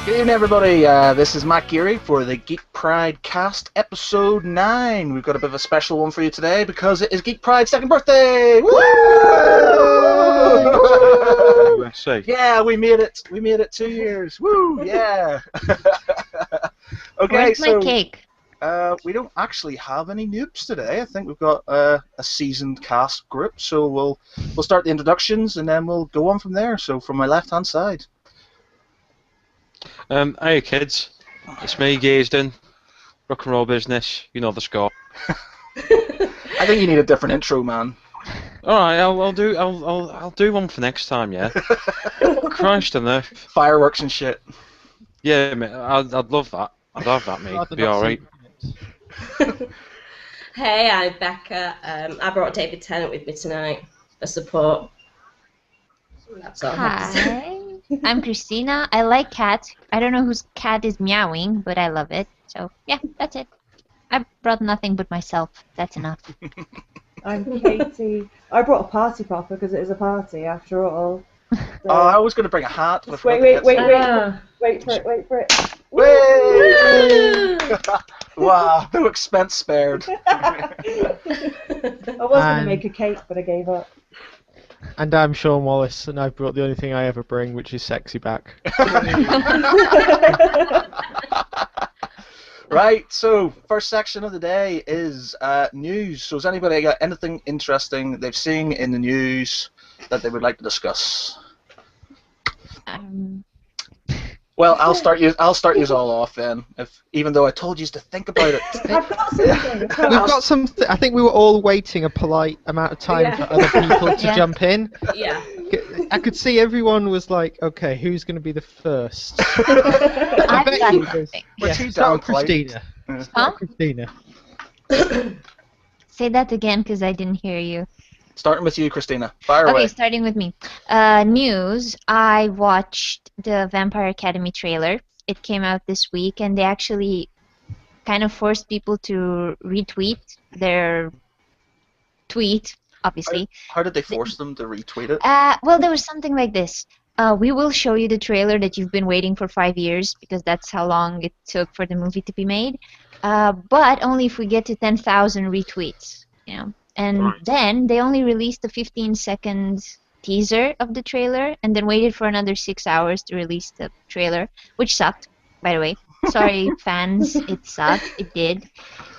Good evening, everybody. This is Matt Geary for the Geek Pride Cast, Episode 9. We've got a bit of a special one for you today because it is Geek Pride's second birthday! Woo! USA. Yeah, we made it. We made it 2 years. Woo! Yeah. Okay, Where's so my cake? we don't actually have any noobs today. I think we've got a seasoned cast group, so we'll start the introductions and then we'll go on from there. So from my left-hand side. Hey kids, it's me, Gaysden. Rock and roll business, you know the score. I think you need a different intro, man. All right, I'll do one for next time, yeah. Christ enough. Fireworks and shit. Yeah, mate, I'd love that. I'd have that, mate. Be all right. Hey, I'm Becca. I brought David Tennant with me tonight for support. That's all. Hi, I'm Cristina. I like cats. I don't know whose cat is meowing, but I love it. So, yeah, that's it. I brought nothing but myself. That's enough. I'm Katie. I brought a party popper because it is a party after all. So, I was going to bring a hat. But I forgot wait to get some. wait for it. Whey! Wow, no expense spared. I was going to make a cake, but I gave up. And I'm Sean Wallace, and I've brought the only thing I ever bring, which is sexy back. Right, so first section of the day is news. So has anybody got anything interesting they've seen in the news that they would like to discuss? Well, I'll start you all off then. Even though I told you to think about it. I've got something. We've got something. I think we were all waiting a polite amount of time for other people to jump in. Yeah. I could see everyone was like, "Okay, who's going to be the first?" I've bet got you- something. We're too Start down with Christina. Huh? Start with Christina. Say that again, because I didn't hear you. Starting with you, Cristina. Fire Okay, away. starting with me. News. I watched the Vampire Academy trailer. It came out this week, and they actually kind of forced people to retweet their tweet, obviously. How did they force them to retweet it? Well, there was something like this. We will show you the trailer that you've been waiting for 5 years, because that's how long it took for the movie to be made. But only if we get to 10,000 retweets, you know. And then they only released a 15-second teaser of the trailer, and then waited for another 6 hours to release the trailer, which sucked, by the way. Sorry, fans, it sucked. It did.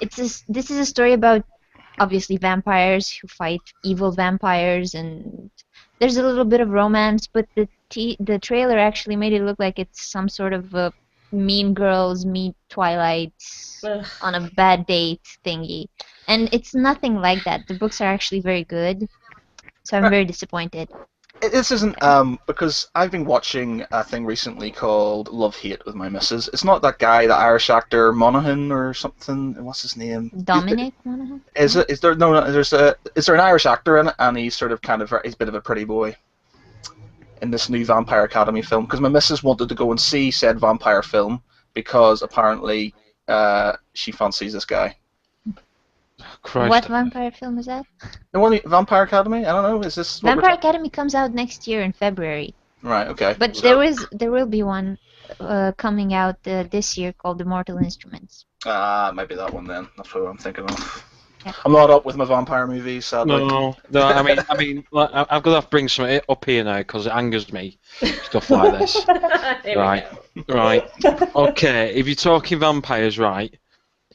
This is a story about, obviously, vampires who fight evil vampires, and there's a little bit of romance, but the trailer actually made it look like it's some sort of a Mean Girls meet Twilight on a bad date thingy. And it's nothing like that. The books are actually very good, so I'm very disappointed. This isn't because I've been watching a thing recently called Love Hate with my missus. It's not that guy, the Irish actor Monaghan or something. What's his name? Dominic Monaghan? Is there an Irish actor in it, and he's sort of he's a bit of a pretty boy in this new Vampire Academy film, because my missus wanted to go and see said vampire film because apparently she fancies this guy. Christ. What vampire film is that? The one Vampire Academy? I don't know. Is this what Vampire Academy comes out next year in February. Right. Okay. But So- there will be one coming out this year called The Mortal Instruments. Maybe that one then. That's what I'm thinking of. Yeah. I'm not up with my vampire movies, sadly. No. I mean, like, I've got to bring something up here now because it angers me. Stuff like this. Right. Okay. If you're talking vampires, right?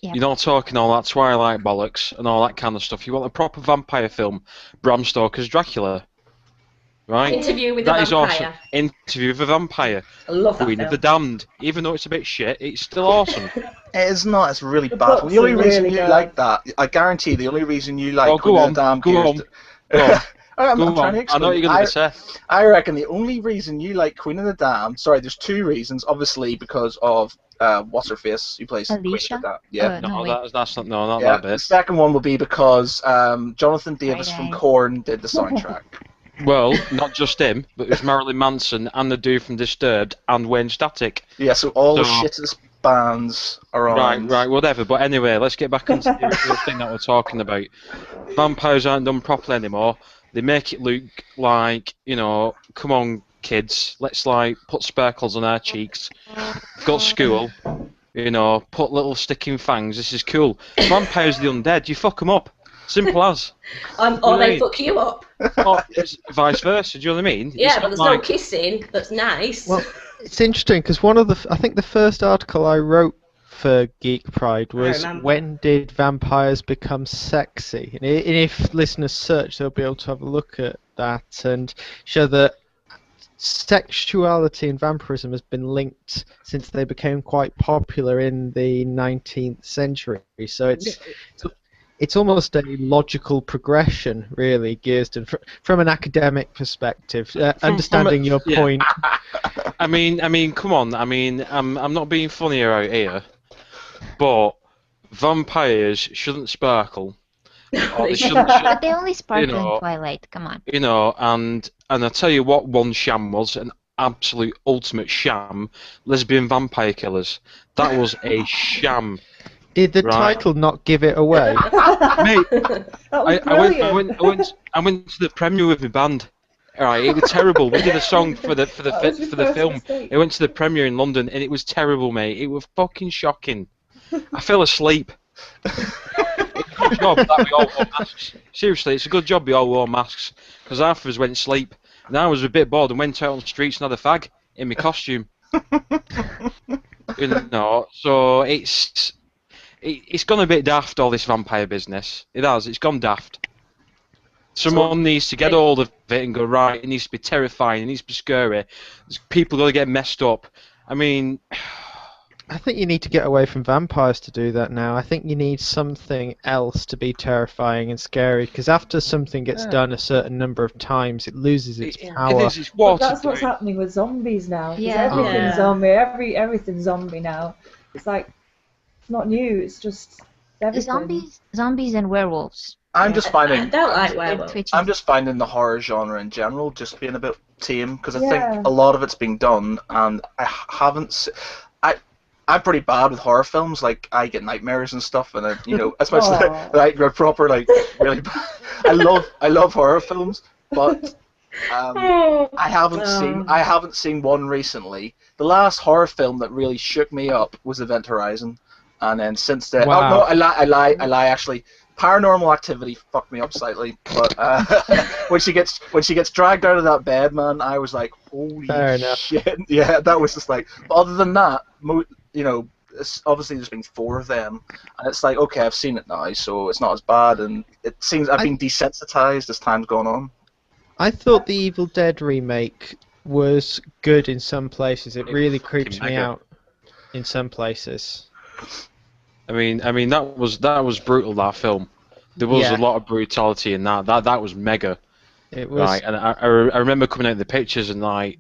Yeah. You're not talking all that Twilight bollocks and all that kind of stuff. You want a proper vampire film, Bram Stoker's Dracula, right? Interview with the That is Vampire. awesome. Interview with a Vampire. I love that Queen of the film. Damned. Even though it's a bit shit, it's still awesome. It is not. It's really The bad. books The only are reason really you bad. like that, I guarantee, the only reason you like Oh, go Queen of on, the Damned go is- on, Go on. I'm Go trying to on. I know what explain. you're going to say. I reckon the only reason you like Queen of the Damned, sorry, there's two reasons. Obviously, because of what's her face who plays Queen Alicia? of the Damned. Yeah. No, No, wait. that's not. No, not Yeah. that The bit. second one will be because Jonathan Davis from Friday. Korn did the soundtrack. Well, not just him, but it was Marilyn Manson and the dude from Disturbed and Wayne Static. Yeah, so all the So- shittest bands are on. Right, whatever. But anyway, let's get back onto the original thing that we're talking about. Vampires aren't done properly anymore. They make it look like, you know, come on, kids. Let's like put sparkles on our cheeks. Go to school. You know, put little sticking fangs. This is cool. Vampires the undead. You fuck them up. Simple as. Or they fuck you up. Or it's vice versa. Do you know what I mean? Yeah, It's but not there's like, no kissing. That's nice. Well, it's interesting because I think the first article I wrote for Geek Pride was remember. when did vampires become sexy? And if listeners search, they'll be able to have a look at that and show that sexuality and vampirism has been linked since they became quite popular in the 19th century. So it's almost a logical progression, really, Gearston, from an academic perspective, understanding your point. I mean, come on. I mean, I'm not being funny out here, but vampires shouldn't sparkle. Or they shouldn't, But they only sparkle know, in Twilight. Come on. you know, and I tell you what, one sham was an absolute ultimate sham: lesbian vampire killers. That was a sham. Did the Right. title not give it away? Mate, That was brilliant. I went to the premiere with my band. Alright, it was terrible. We did a song for the That was your first film. mistake. I went to the premiere in London and it was terrible, mate. It was fucking shocking. I fell asleep. It's a good job that we all wore masks. Seriously, it's a good job we all wore masks because half of us went to sleep and I was a bit bored and went out on the streets and had a fag in my costume. You know, so it's gone a bit daft, all this vampire business. It has. It's gone daft. Someone needs to get hold of it and go, right, it needs to be terrifying, it needs to be scary. People got to get messed up. I mean... I think you need to get away from vampires to do that now. I think you need something else to be terrifying and scary, because after something gets done a certain number of times, it loses its power. It is, it's But watered that's what's down. happening with zombies now. 'Cause Yeah. everything's Yeah. zombie. Everything's zombie now. It's like it's not new. It's just everything. Zombies and werewolves. I'm just I finding. don't like They're werewolves. twitches. I'm just finding the horror genre in general just being a bit tame because I Yeah. think a lot of it's being done, and I haven't. I'm pretty bad with horror films. Like I get nightmares and stuff, and especially Aw. like proper like really. Bad. I love horror films, but I haven't seen one recently. The last horror film that really shook me up was Event Horizon, and then since then, Wow. oh no, I lie. Actually, Paranormal Activity fucked me up slightly, but when she gets dragged out of that bed, man, I was like, holy Fair enough. shit. Yeah, that was just like. But other than that, obviously there's been 4 of them, and it's like, okay, I've seen it now, so it's not as bad, and it seems I've been desensitized as time's gone on. I thought the Evil Dead remake was good in some places. It It really was creeped fucking me mega. out in some places. I mean that was brutal, that film. There was Yeah. a lot of brutality in that. That was mega. It was. Right, and I remember coming out of the pictures and like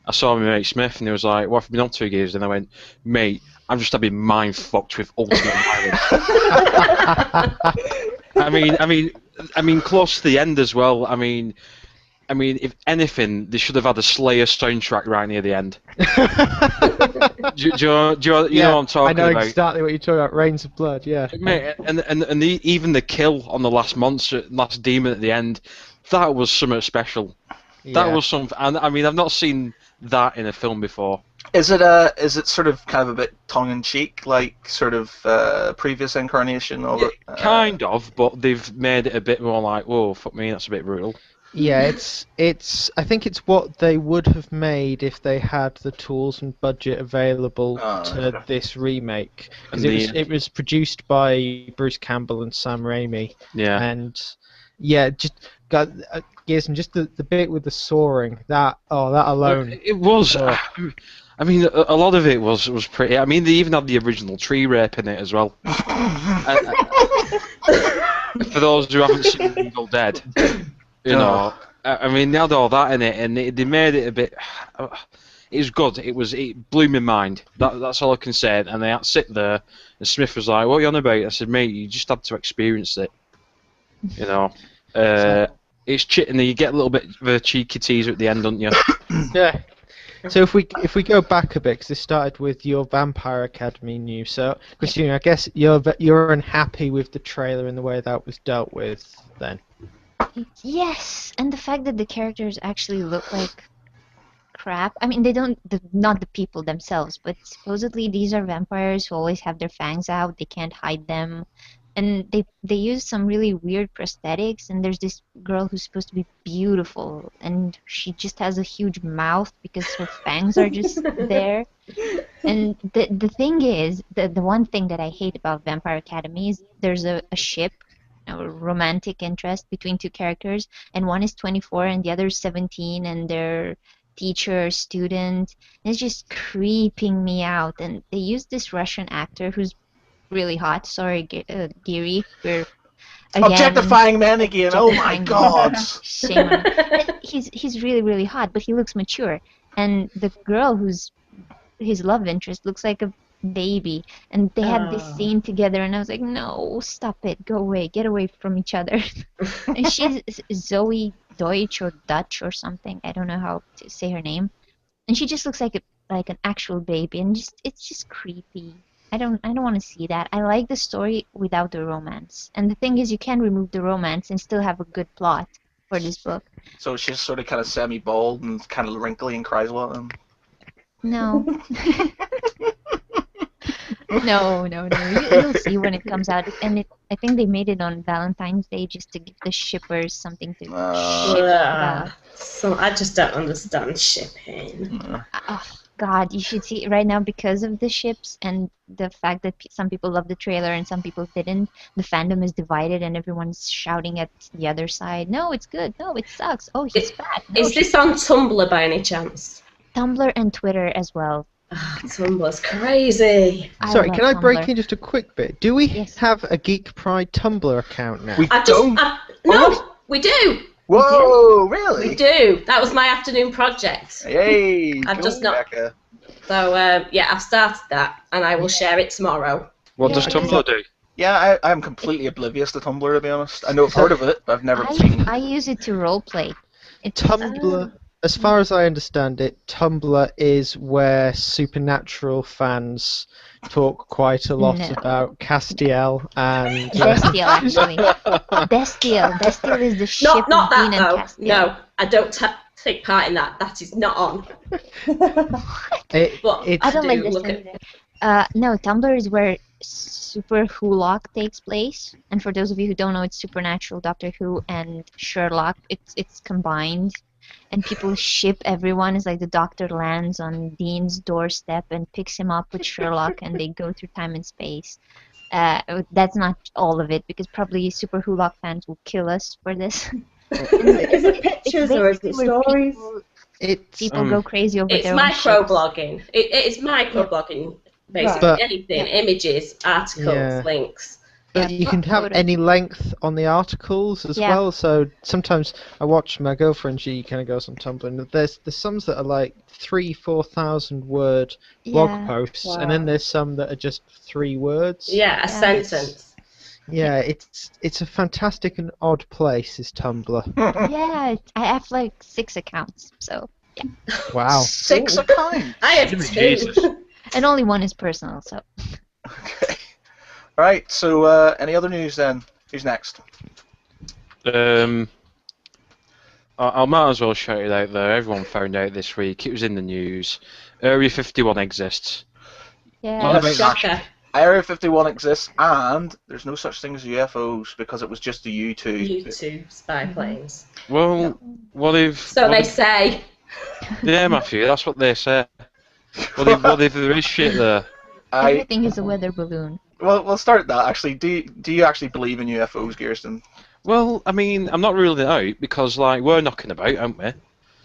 I saw my mate Smith and he was like, "What have you been up to, Gears?" And I went, "Mate, I'm just having mind fucked with ultimate violence." I mean, close to the end as well. I mean, if anything, they should have had a Slayer soundtrack right near the end. do you know what I'm talking I know about? exactly what you're talking about. Rains of Blood, yeah. Mate, and even the kill on the last demon at the end, that was something special. That Yeah. was something, and I mean, I've not seen that in a film before. Is it sort of kind of a bit tongue in cheek, like sort of previous incarnation of it? Kind of, but they've made it a bit more like, whoa, fuck me, that's a bit brutal. Yeah, it's. I think it's what they would have made if they had the tools and budget available to okay. this remake. Because And it was produced by Bruce Campbell and Sam Raimi, Yeah. and yeah, just got yes, and just the bit with the soaring. That alone. It was. Oh. I mean, a lot of it was pretty. I mean, they even had the original tree rape in it as well. For those who haven't seen Evil Dead, you know, I mean, they had all that in it, and they made it a bit. It was good. It blew my mind. That's all I can say. And they had to sit there, and Smith was like, "What are you on about?" I said, "Mate, you just had to experience it." You know, it's and you get a little bit of a cheeky teaser at the end, don't you? Yeah. So if we go back a bit, because this started with your Vampire Academy news. So Cristina, I guess you're unhappy with the trailer and the way that was dealt with. Then. Yes, and the fact that the characters actually look like crap. I mean, they don't, not the people themselves, but supposedly these are vampires who always have their fangs out. They can't hide them, and they use some really weird prosthetics. And there's this girl who's supposed to be beautiful, and she just has a huge mouth because her fangs are just there. And the thing is, the one thing that I hate about Vampire Academy is there's a ship, a romantic interest between two characters, and one is 24 and the other is 17, and they're teacher, student. And it's just creeping me out. And they use this Russian actor who's really hot. Sorry, Giri, we're again Objectifying men again. Oh my objectifying God. men. Shame on him. And he's really really hot, but he looks mature. And the girl who's his love interest looks like a baby, and they had this Oh. scene together, and I was like, no, stop it, go away, get away from each other. And she's Zoe Deutsch or Dutch or something, I don't know how to say her name, and she just looks like an actual baby, and it's just creepy. I don't want to see that. I like the story without the romance, and the thing is, you can remove the romance and still have a good plot for this book. So she's sort of kind of semi-bald and kind of wrinkly and cries a lot. And... No. No. You'll see when it comes out, and I think they made it on Valentine's Day just to give the shippers something to ship about. So I just don't understand shipping. Oh God, you should see it right now because of the ships and the fact that some people love the trailer and some people didn't. The fandom is divided, and everyone's shouting at the other side. No, it's good. No, it sucks. Oh, he's fat. No, Is this on Tumblr by any chance? Tumblr and Twitter as well. Oh, Tumblr's crazy. Sorry, love can I break Tumblr. in just a quick bit? Do we Yes. have a Geek Pride Tumblr account now? We No, don't. we do. Whoa, really? We do. That was my afternoon project. Yay! I've go, just not- Becca. So yeah, I've started that, and I will share it tomorrow. What Yeah, does okay. Tumblr do? Yeah, I'm completely oblivious to Tumblr, to be honest. I know I've heard of it, but I've never seen it. I use it to roleplay. It's Tumblr, as far as I understand it, Tumblr is where Supernatural fans talk quite a lot No. about Castiel and... Destiel, actually. Destiel is the ship Not of that Dean and though. Castiel. No, I don't take part in that. That is not on. But it's I don't like do this look either. No, Tumblr is where Super Wholock takes place. And for those of you who don't know, it's Supernatural, Doctor Who, and Sherlock. It's combined. And people ship everyone. It's like the Doctor lands on Dean's doorstep and picks him up with Sherlock, and they go through time and space. That's not all of it, because probably Super Wholock fans will kill us for this. Is it pictures or is it basically where stories? People go crazy over it's their own ships. microblogging. It's microblogging, basically. But- Anything, images, articles, Yeah. links. But Yeah, you can have photos. any length on the articles as Yeah. well. So sometimes I watch my girlfriend. She kind of goes on Tumblr, and there's some that are like 3,000-4,000 word blog Yeah. posts, Wow. and then there's some that are just 3 words. Yeah, a Yeah. sentence. Yeah, it's a fantastic and odd place, is Tumblr. Yeah, I have like 6 accounts, so Wow. 6 accounts. I have Jimmy 2. Jesus. and only one is personal. So Okay. Right. So, any other news then? Who's next? I might as well shout it out there. Everyone found out this week. It was in the news. Area 51 exists. yeah, What about Shocker. Area 51 exists, and there's no such thing as UFOs because it was just the U2. U2 spy planes. Well, what if... So what they if- say. Yeah, Matthew, that's what they say. What if there is shit there? everything is a weather balloon. Well, we'll start that actually. Do you actually believe in UFOs, Kirsten? Well, I mean, I'm not ruling it out because, like, we're knocking about, aren't we?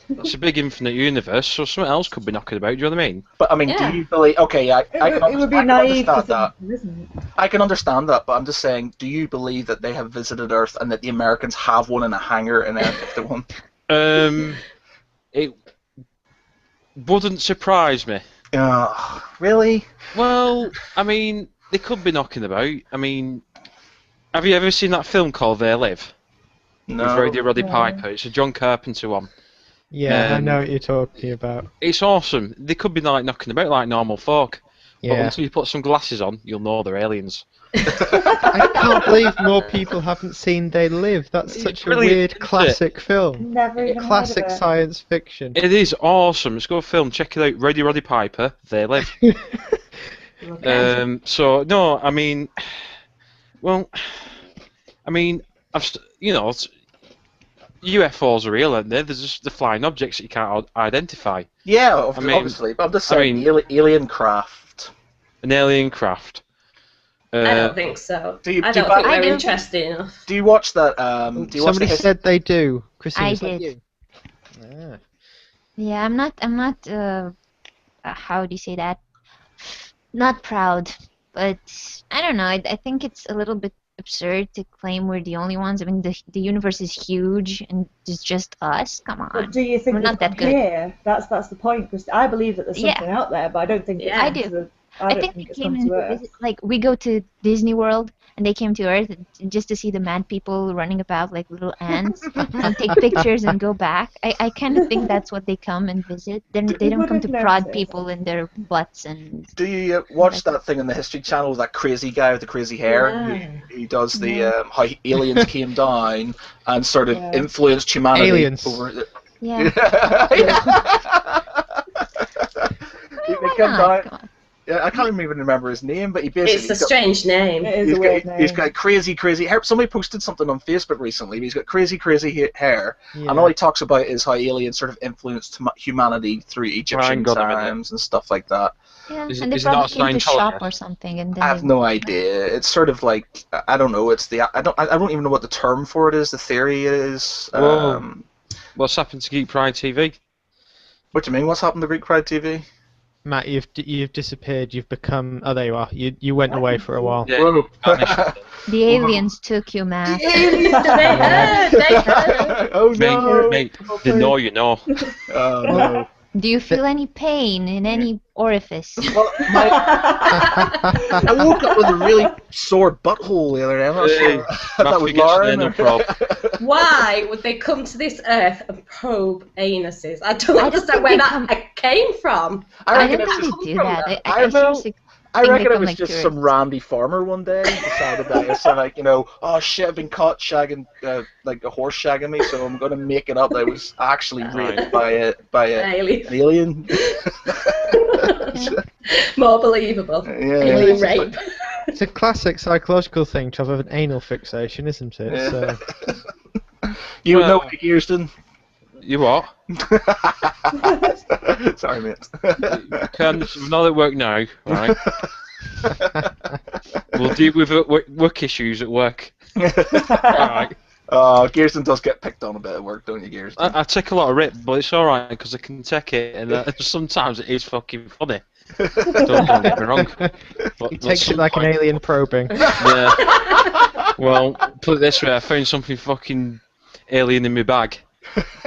That's a big infinite universe, so something else could be knocking about. Do you know what I mean? But I mean, Yeah. do you believe? Okay, yeah, It would be I can naive to understand that. think, isn't it? I can understand that, but I'm just saying, do you believe that they have visited Earth and that the Americans have one in a hangar in Area 51? It wouldn't surprise me. Really? Well, I mean, they could be knocking about. I mean, have you ever seen that film called They Live? No. With Roddy No. Piper. It's a John Carpenter one. Yeah, I Um, know what you're talking about. It's awesome. They could be like knocking about like normal folk. But Yeah. until you put some glasses on, you'll know they're aliens. I can't believe more people haven't seen They Live. That's It's such a brilliant, weird isn't it? classic film. Never even Classic heard of science fiction. It is awesome. It's a good film. Check it out. Roddy Piper. They Live. it. Okay. So no, I mean, well, I mean, UFOs are real, aren't they? There's just the flying objects that you can't identify. Yeah, I mean- obviously. But I'm just saying, alien craft. An alien craft. I don't think so. do you- I do don't you think buy- they're I do. interesting enough. Do you watch that? Do you watch Somebody the said they do. Christina, I is that did. you? Ah. Yeah, I'm not. How do you say that? Not proud, but I don't know. I think it's a little bit absurd to claim we're the only ones. I mean, the universe is huge, and it's just us. Come But on. do you think We're not they've that come good. here? That's the point. Because I believe that there's Yeah. something out there, but I don't think it's Yeah. I come do. to the- I don't think they it's came come in to to Earth. visit, like we go to Disney World and they came to Earth just to see the mad people running about like little ants and take pictures and go back. I kind of think that's what they come and visit. Then they You don't come would to have prod noticed. people in their butts and Do you watch that thing on the History Channel? That crazy guy with the crazy hair. Yeah. He does the Yeah. how aliens came down and sort of Yeah. influenced humanity Aliens. over. yeah. They Why came not? down. Come on. Yeah, I can't even remember his name, but he basically It's a strange name. It is a weird name. he's got crazy hair. Somebody posted something on Facebook recently. But he's got crazy hair, Yeah. and all he talks about is how aliens sort of influenced humanity through Egyptian God, a minute. times and stuff like that. Yeah, Is it- and they is it not probably came to Scientology? shop or something, and then I have they- no idea. It's sort of like I don't know. It's the I don't even know what the term for it is. The theory is. Whoa. What's happened to Geek Pride TV? What do you mean? What's happened to Greek Pride TV? Matt, you've disappeared. You've become. Oh, there you are. You went away for a while. Yeah, Whoa. vanished. the aliens took you, Matt. They heard. Oh no! Mate, they know you know. Oh no! Do you feel any pain in any orifice? Well, I woke up with a really sore butthole the other day. I'm not sure. That was Matthew gets an Lauren. anal probe. Why would they come to this earth and probe anuses? I don't I don't understand think where they that come- came from. I reckon don't it's think just- they do that. I I know. seriously I think reckon they it come was like just tourists. some randy farmer one day decided that it's like, oh shit, I've been caught shagging like a horse shagging me, so I'm gonna make it up that I was actually raped by Alien. an alien. More believable. Yeah, Alien it's rape. It's a classic psychological thing to have an anal fixation, isn't it? Yeah. So, You would know Well- me, Kirsten. You what? Sorry, mate. We're not at work now, right? We'll deal with work issues at work. Alright. Oh, Kirsten does get picked on a bit at work, don't you, Kirsten? I take a lot of rip, but it's alright because I can take it, and sometimes it is fucking funny. Don't get me wrong. he takes it like an alien probing. Yeah. Well, put it this way, I found something fucking alien in my bag.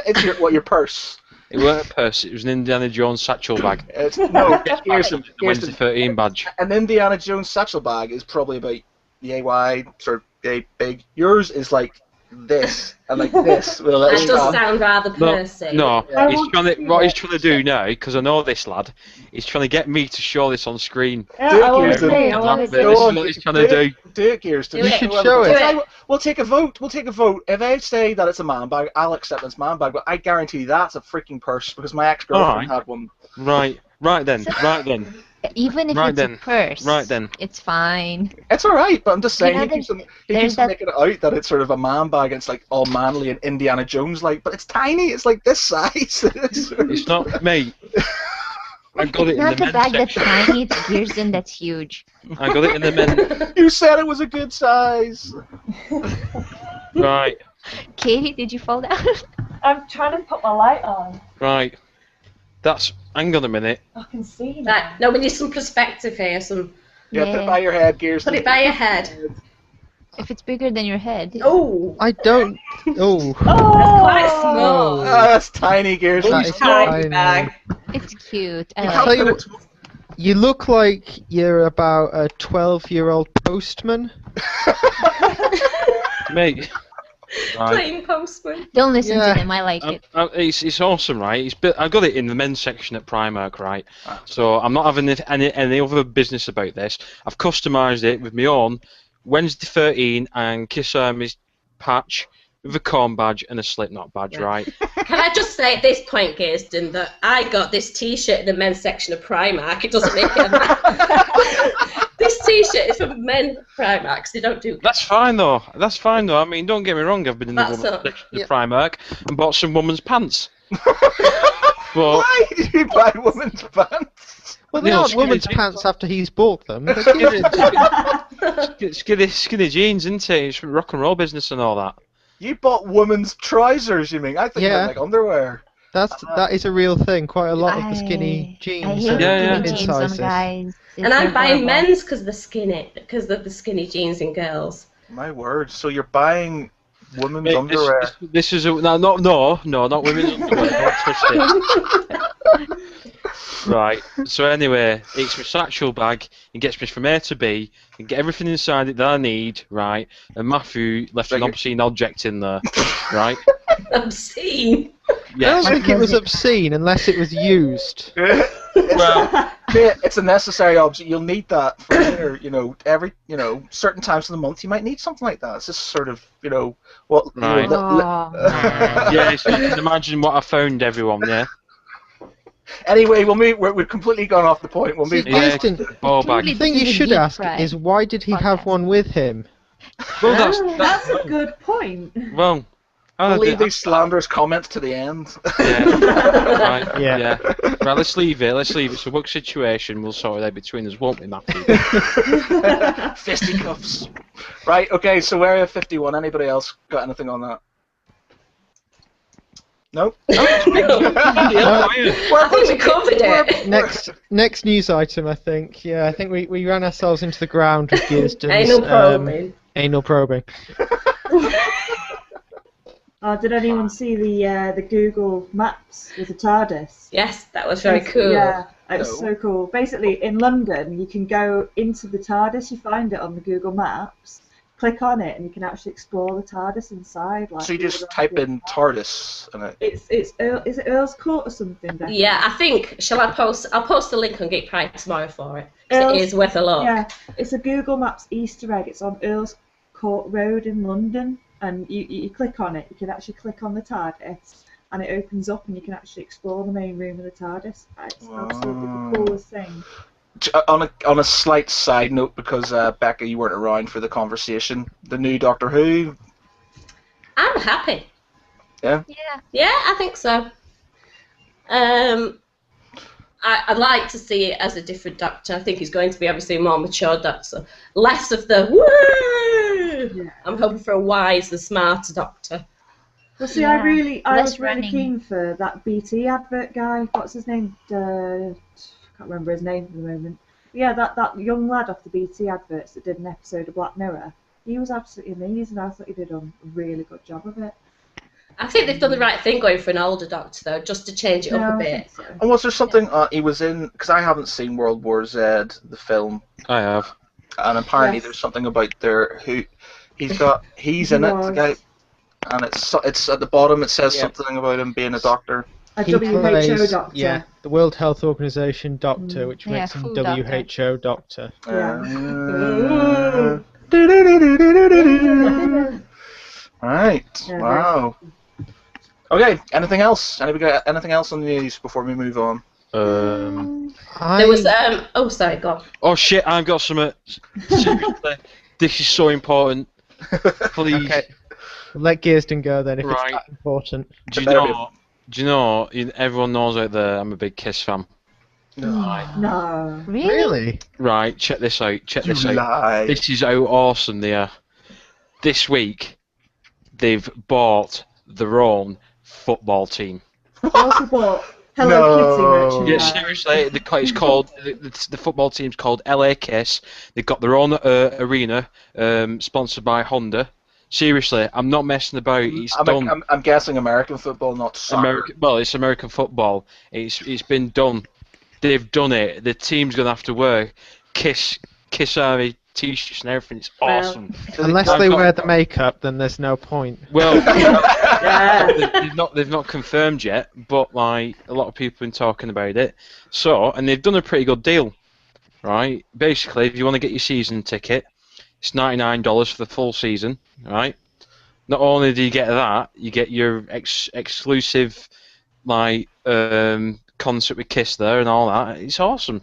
It's your purse. It weren't a purse, it was an Indiana Jones satchel bag. It's, no, Wednesday Kirsten, 13 badge. an Indiana Jones satchel bag is probably about yay wide, sort of yay big. Yours is like this and like this with a little That does strap. sound rather pursy. No, I he's want trying to to, see what it. he's trying to do now, because I know this lad, he's trying to get me to show this on screen. Yeah, Do it, I want to Kirsten. see. I want to This see. is Go on, what he's trying to do. Do it, Kirsten. Do You it. should Well, show Do it. it. We'll take a vote. We'll take a vote. If I say that it's a man bag, I'll accept it's a man bag. But I guarantee you that's a freaking purse because my ex-girlfriend had one. Right then. Even if Right it's then. a purse, Right then. it's fine. It's all right, but I'm just saying know, he keeps there's that- making it out that it's sort of a man bag. And it's like all manly and Indiana Jones like, but it's tiny. It's like this size. It's not, mate. I got it It's in not the the men's bag that's section. tiny, it's Gearson that's huge. I got it in the men. You said it was a good size. Right, Katie, did you fall down? I'm trying to put my light on. right. Hang on a minute. I can see now. Right, no, we need some perspective here. Yeah, put it by your head, Gears. Put it by your head. If it's bigger than your head. Oh, I don't. Oh. quite small. Ah, that's tiny, Gears. That is Tiny tiny. bag. It's cute. I You like can't tell you put what- You look like you're about a 12-year-old postman. Mate, Right. Playing postman. Don't listen Yeah. to them. I like it. It's awesome, right? I got it in the men's section at Primark, right? Ah. So I'm not having any other business about this. I've customised it with my own Wednesday 13 and Kiss Army's patch with a corn badge and a Slipknot badge, Yeah. right? Can I just say at this point, Gayston, that I got this T-shirt in the men's section of Primark. It doesn't make it. This T-shirt is from men Primark, 'cause they don't do. That's fine though. That's fine though. I mean, don't get me wrong. I've been in the That's women's all- section yeah. of Primark and bought some women's pants. But Why did you buy women's pants? Well, they No, aren't skinny women's jeans. pants after he's bought them. They're skinny jeans, isn't it? It's rock and roll business and all that. You bought women's trousers, you mean? I think Yeah. they're like underwear. that is a real thing. Quite a lot of the I skinny jeans. I hate are Yeah, skinny yeah. jeans on mid-sizes. guys. And I'm They're buying horrible. men's because of the skinny jeans in girls. My word. So you're buying women's This- underwear. This is no, not women's underwear. Don't twist it. Right. So anyway, it's my satchel bag. It gets me from A to B. And get everything inside it that I need. Right. And Matthew left an Like- obscene object in there. Right. Obscene. I Yes. don't think it was obscene unless it was used. Well, Mate, it's a necessary object. You'll need that for dinner, certain times of the month you might need something like that. It's just sort of, what... Right. Oh, man. yeah. So you can imagine what I found, everyone. Yeah. Anyway, we've completely gone off the point. We'll move See, Yeah. Gayston, Ball Completely bag. the thing you the should Geek ask Pride is why did he have podcast. one with him? Well, That's a good point. well. I'll leave these slanderous comments to the end. Yeah. Right. Yeah. Yeah. Right. Let's leave it. It's a work situation. We'll sort it out between us, won't we, Matthew? Fisticuffs. Right, okay, so Area 51. Anybody else got anything on that? Nope. I think we covered it. Next news item, I think. Yeah, I think we ran ourselves into the ground with Gearston's Anal probing. anal probing. Did anyone see the Google Maps with the TARDIS? Yes, that was very cool. Yeah, it was No. so cool. Basically, in London, you can go into the TARDIS. You find it on the Google Maps. Click on it, and you can actually explore the TARDIS inside. Like, So you just type in TARDIS and it... Is it Earl's Court or something? Becky? Yeah, I think. I'll post the link on Geek Pride tomorrow for it. 'Cause it is worth a look. Yeah, it's a Google Maps Easter egg. It's on Earl's Court Road in London, and you click on it. You can actually click on the TARDIS, and it opens up, and you can actually explore the main room of the TARDIS. It's absolutely Wow. the coolest thing. On a slight side note, because Becca, you weren't around for the conversation, the new Doctor Who... I'm happy. Yeah. Yeah, I think so. I'd like to see it as a different Doctor. I think he's going to be obviously a more mature Doctor. Less of the woo! Yeah. I'm hoping for a wiser, smarter Doctor. Well, see, Yeah, I was really running. keen for that BT advert guy. What's his name? Can't remember his name at the moment. Yeah, that young lad off the BT adverts that did an episode of Black Mirror. He was absolutely amazing. I thought he did a really good job of it. I think they've done the right thing going for an older Doctor, though, just to change it up a I bit. think so. And was there something he was in... Because I haven't seen World War Z, the film, I have. and apparently Yes. there's something about there who... He's in it, the guy... And it's at the bottom, it says something about him being a doctor. A He WHO plays, doctor. yeah, the World Health Organization doctor, which Yeah, makes him full doctor. WHO doctor. Yeah. Right. Yeah, Wow. Okay. Anything else? Anybody got anything else on the news before we move on? There was oh sorry, go on. Oh shit! I've got some. Seriously, this is so important. Please. Okay. Let Gearston go then if it's Right. that important. Do you know? Everyone knows out there I'm a big Kiss fan. No. Really? Right, check this out. Check You this out. lie. This is how awesome they are. This week, they've bought their own football team. They also bought Hello No. Kitty Yeah, merchandise. seriously, it's called the football team's called LA Kiss. They've got their own arena, sponsored by Honda. Seriously, I'm not messing about. It's done. I'm guessing American football, not soccer. It's American football. It's been done. They've done it. The team's gonna have to wear Kiss Army t-shirts and everything. It's Well, awesome. Unless I've they got- wear the makeup, then there's no point. Well, Yeah. they've not confirmed yet, but like a lot of people have been talking about it. So, and they've done a pretty good deal, right? Basically, if you want to get your season ticket, it's $99 for the full season, right? Not only do you get that, you get your exclusive like concert with Kiss there and all that. It's awesome.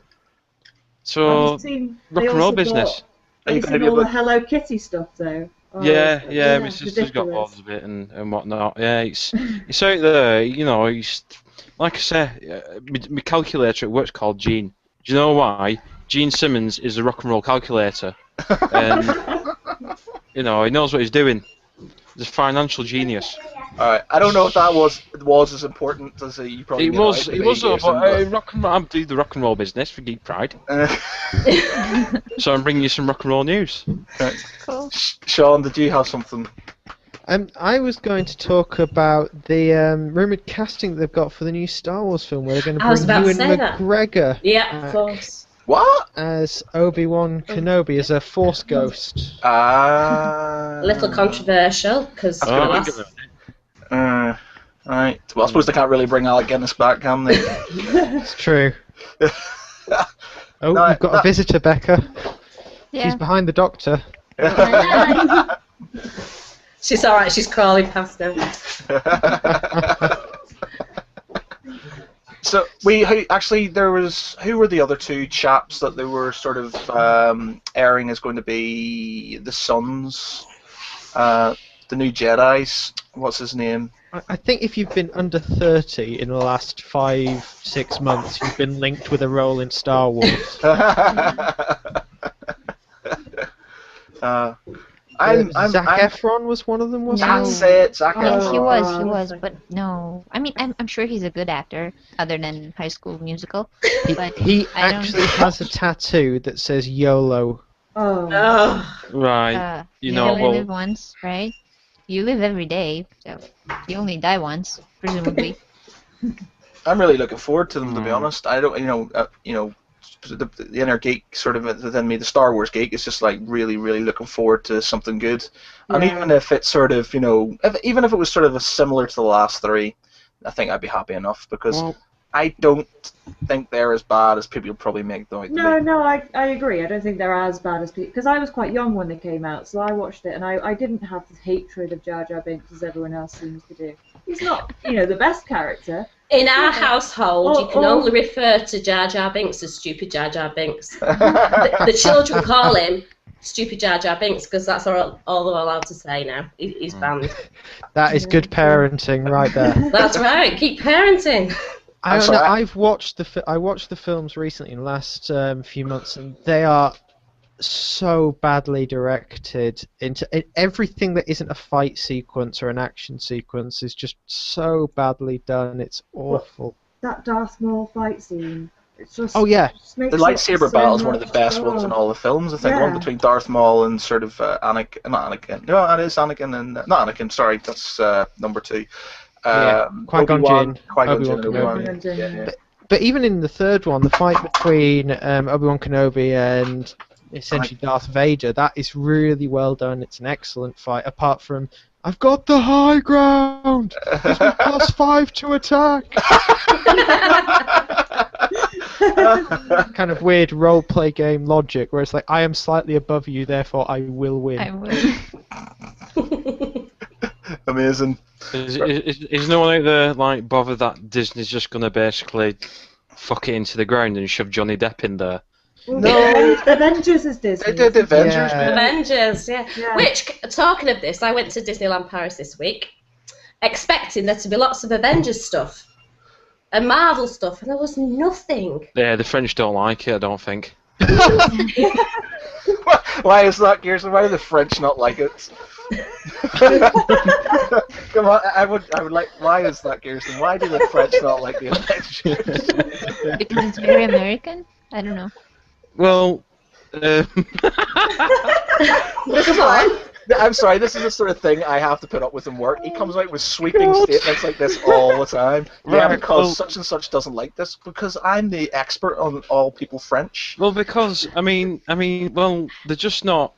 So Have you seen, rock they and roll also business. Have you gonna seen be all the able- Hello Kitty stuff though? Oh, Yeah, yeah, my it's sister's got ridiculous. loads of it and whatnot. Yeah, it's out there, you know. It's like I say, my calculator at work's called Gene. Do you know why? Gene Simmons is a rock and roll calculator, and you know he knows what he's doing. He's a financial genius. Alright, I don't know if that was as important as you probably It made was, out it to was, be, but Jason, rock and roll. I do the rock and roll business for Geek Pride, but- so I'm bringing you some rock and roll news. Cool. Sean, did you have something? I was going to talk about the rumoured casting they've got for the new Star Wars film, where they're going to I was bring about to Ewan say that. McGregor Yeah, of course. What? as Obi-Wan Kenobi, as a Force ghost. A little controversial because That's Oh, gonna be right. Well, I suppose they can't really bring Alec Guinness back, can they? It's true. Oh, No, you've got no. a visitor, Becca. Yeah. She's behind the doctor. she's all right. She's crawling past now. So who were the other two chaps that they were sort of airing as going to be the sons, the new Jedi's? What's his name? I think if you've been under 30 in the last 5-6 months, you've been linked with a role in Star Wars. Zac Efron was one of them, wasn't No. That's it, Zac Yes, Efron. he Oh, was, okay. but no. I mean, I'm sure he's a good actor, other than High School Musical. But He I don't- actually has a tattoo that says YOLO. Oh. Oh, Right. You know, only well- live once, right? You live every day, so you only die once, presumably. I'm really looking forward to them, to be Mm. honest. I don't, the inner geek sort of within me, the Star Wars geek, is just like really, really looking forward to something good. And Yeah. even if it's sort of, even if it was sort of similar to the last three, I think I'd be happy enough because Well, I don't think they're as bad as people probably make them out to No, be. no, I agree. I don't think they're as bad as people. Because I was quite young when they came out, so I watched it, and I didn't have the hatred of Jar Jar Binks as everyone else seems to do. He's not, the best character. in our household, you can Oh. only refer to Jar Jar Binks as Stupid Jar Jar Binks. The children call him Stupid Jar Jar Binks because that's all they're allowed to say now. He's banned. That is good parenting right there. That's right. Keep parenting. I I'm don't know. sorry. I've watched I watched the films recently in the last few months, and they are so badly directed into everything that isn't a fight sequence or an action sequence is just so badly done. It's awful. That Darth Maul fight scene. It's just. Oh yeah, just makes The it lightsaber so battle is one of the much- best ones in all the films. I think Yeah. one between Darth Maul and sort of Anakin. Not Anakin. No, it is Anakin and not Anakin. Sorry, that's number two. Yeah, Qui-Gon Obi-Wan, Jinn, Qui-Gon Obi-Wan Jinn, Obi-Wan. Kenobi. Obi-Wan Jinn, Yeah. but even in the third one, the fight between Obi-Wan Kenobi and essentially Darth Vader, that is really well done. It's an excellent fight. Apart from, I've got the high ground. Gives me +5 to attack. Kind of weird role-play game logic, where it's like, I am slightly above you, therefore I will win. I would. Amazing. Is no one out there like bothered that Disney's just gonna basically fuck it into the ground and shove Johnny Depp in there? Well, No. Avengers is Disney. They did the Avengers, Yeah. man. Avengers, yeah. Yeah. Which, talking of this, I went to Disneyland Paris this week, expecting there to be lots of Avengers stuff and Marvel stuff, and there was nothing. Yeah, the French don't like it, I don't think. Why is that, Kirsten? Why do the French not like it? Come on, I would like. Why is that, Kirsten? Why do the French not like the Avengers? Because it's very American? I don't know. Well, Come on. I'm sorry, this is the sort of thing I have to put up with in work. He comes out with sweeping statements like this all the time. Yeah, Right, because well- such and such doesn't like this, because I'm the expert on all people French. Well, because well, they're just not.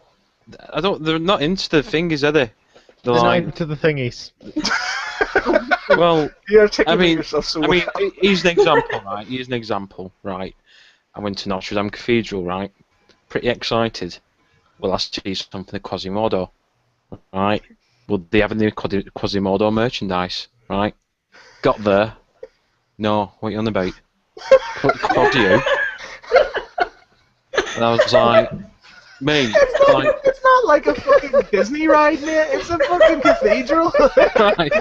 They're not into the fingers, are they? They're They're not like, into the thingies. well, You're articulating I yourself so mean, well. here's an example, right? Here's an example, right? I went to Notre Dame Cathedral, right? Pretty excited. Well, I see something of Quasimodo, right? Well, they have any Quasimodo merchandise, right? Got there. No, what are you on about? What do you? And I was like, mate, like, It's not like a fucking Disney ride, mate. It's a fucking cathedral. right.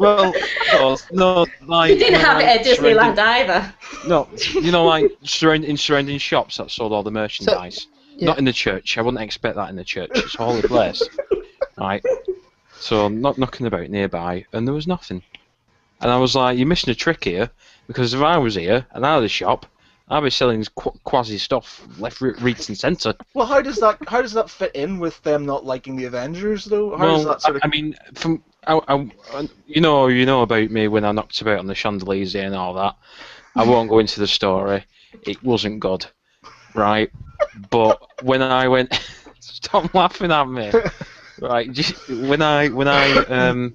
Well, no, like. You didn't have it at surrounding- Disneyland either. No, you know, like surrounding shops that sold all the merchandise. yeah. Not in the church. I wouldn't expect that in the church. It's a holy place, right? So not knocking about nearby, and there was nothing. And I was like, "You're missing a trick here, because if I was here and I had a shop, I'd be selling quasi stuff left, right, and centre." Well, how does that fit in with them not liking the Avengers, though? How does that sort of? I mean, you know about me when I knocked about on the chandeliers and all that. I won't go into the story. It wasn't good, right? But when I went, stop laughing at me, right? When I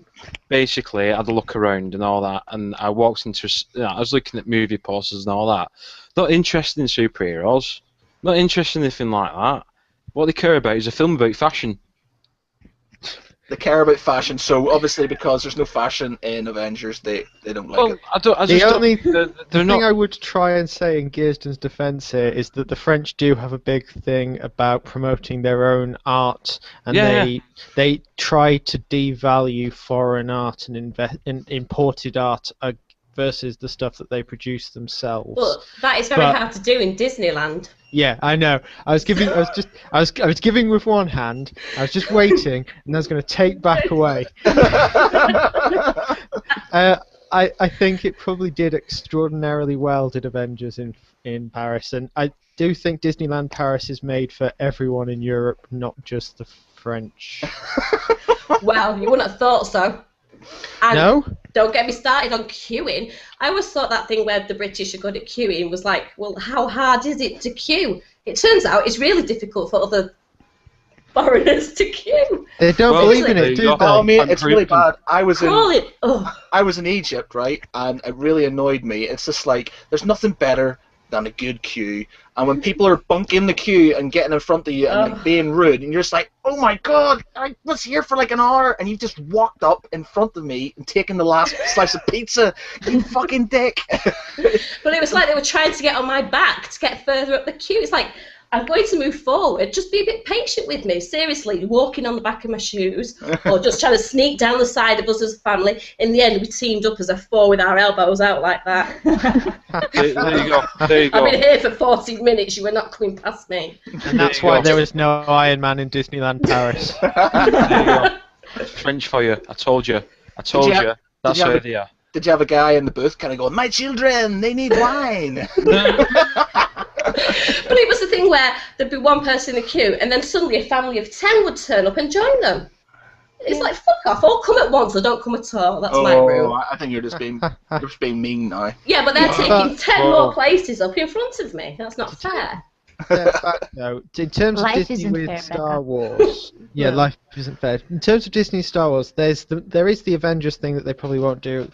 basically had a look around and all that, and I walked into, I was looking at movie posters and all that. Not interested in superheroes. Not interested in anything like that. What they care about is a film about fashion. They care about fashion, so obviously because there's no fashion in Avengers, they don't like it. I The just only they're thing not. I would try and say in Gearsden's defence here is that the French do have a big thing about promoting their own art, and Yeah. they try to devalue foreign art and imported art versus the stuff that they produce themselves. But that is very But- hard to do in Disneyland. Yeah, I know. I was giving with one hand. I was just waiting, and I was going to take back away. I think it probably did extraordinarily well, did Avengers in Paris, and I do think Disneyland Paris is made for everyone in Europe, not just the French. Well, you wouldn't have thought so. And No? don't get me started on queuing. I always thought that thing where the British are good at queuing was like, well, how hard is it to queue? It turns out it's really difficult for other foreigners to queue. They don't Well, believe in there it, you do go. they? Oh, mate, I'm it's really proven. bad. I was Crawl in Egypt, right, and it really annoyed me. It's just like there's nothing better than a good queue, and when people are bunking the queue and getting in front of you and like being rude, and you're just like, oh my god, I was here for like an hour, and you just walked up in front of me and taken the last slice of pizza, you fucking dick. But it was like they were trying to get on my back to get further up the queue. It's like, I'm going to move forward. Just be a bit patient with me. Seriously, walking on the back of my shoes or just trying to sneak down the side of us as a family. In the end, we teamed up as a four with our elbows out like that. There you go. There you I've go. been here for 14 minutes. You were not coming past me. And that's There you why go. there was no Iron Man in Disneyland Paris. There you go. French for you. I told you. you you. have- That's you have how a- they are. Did you have a guy in the booth kind of going, my children, they need wine? But it was the thing where there'd be one person in the queue and then suddenly a family of 10 would turn up and join them. It's like, fuck off, all come at once or don't come at all. That's my rule. I think you're just being mean now. Yeah, but they're taking But- 10 Whoa. more places up in front of me. That's not fair. No, in terms of Life Disney isn't with fair, Star Becca. Wars, yeah, Yeah. life isn't fair. In terms of Disney Star Wars, there is the Avengers thing that they probably won't do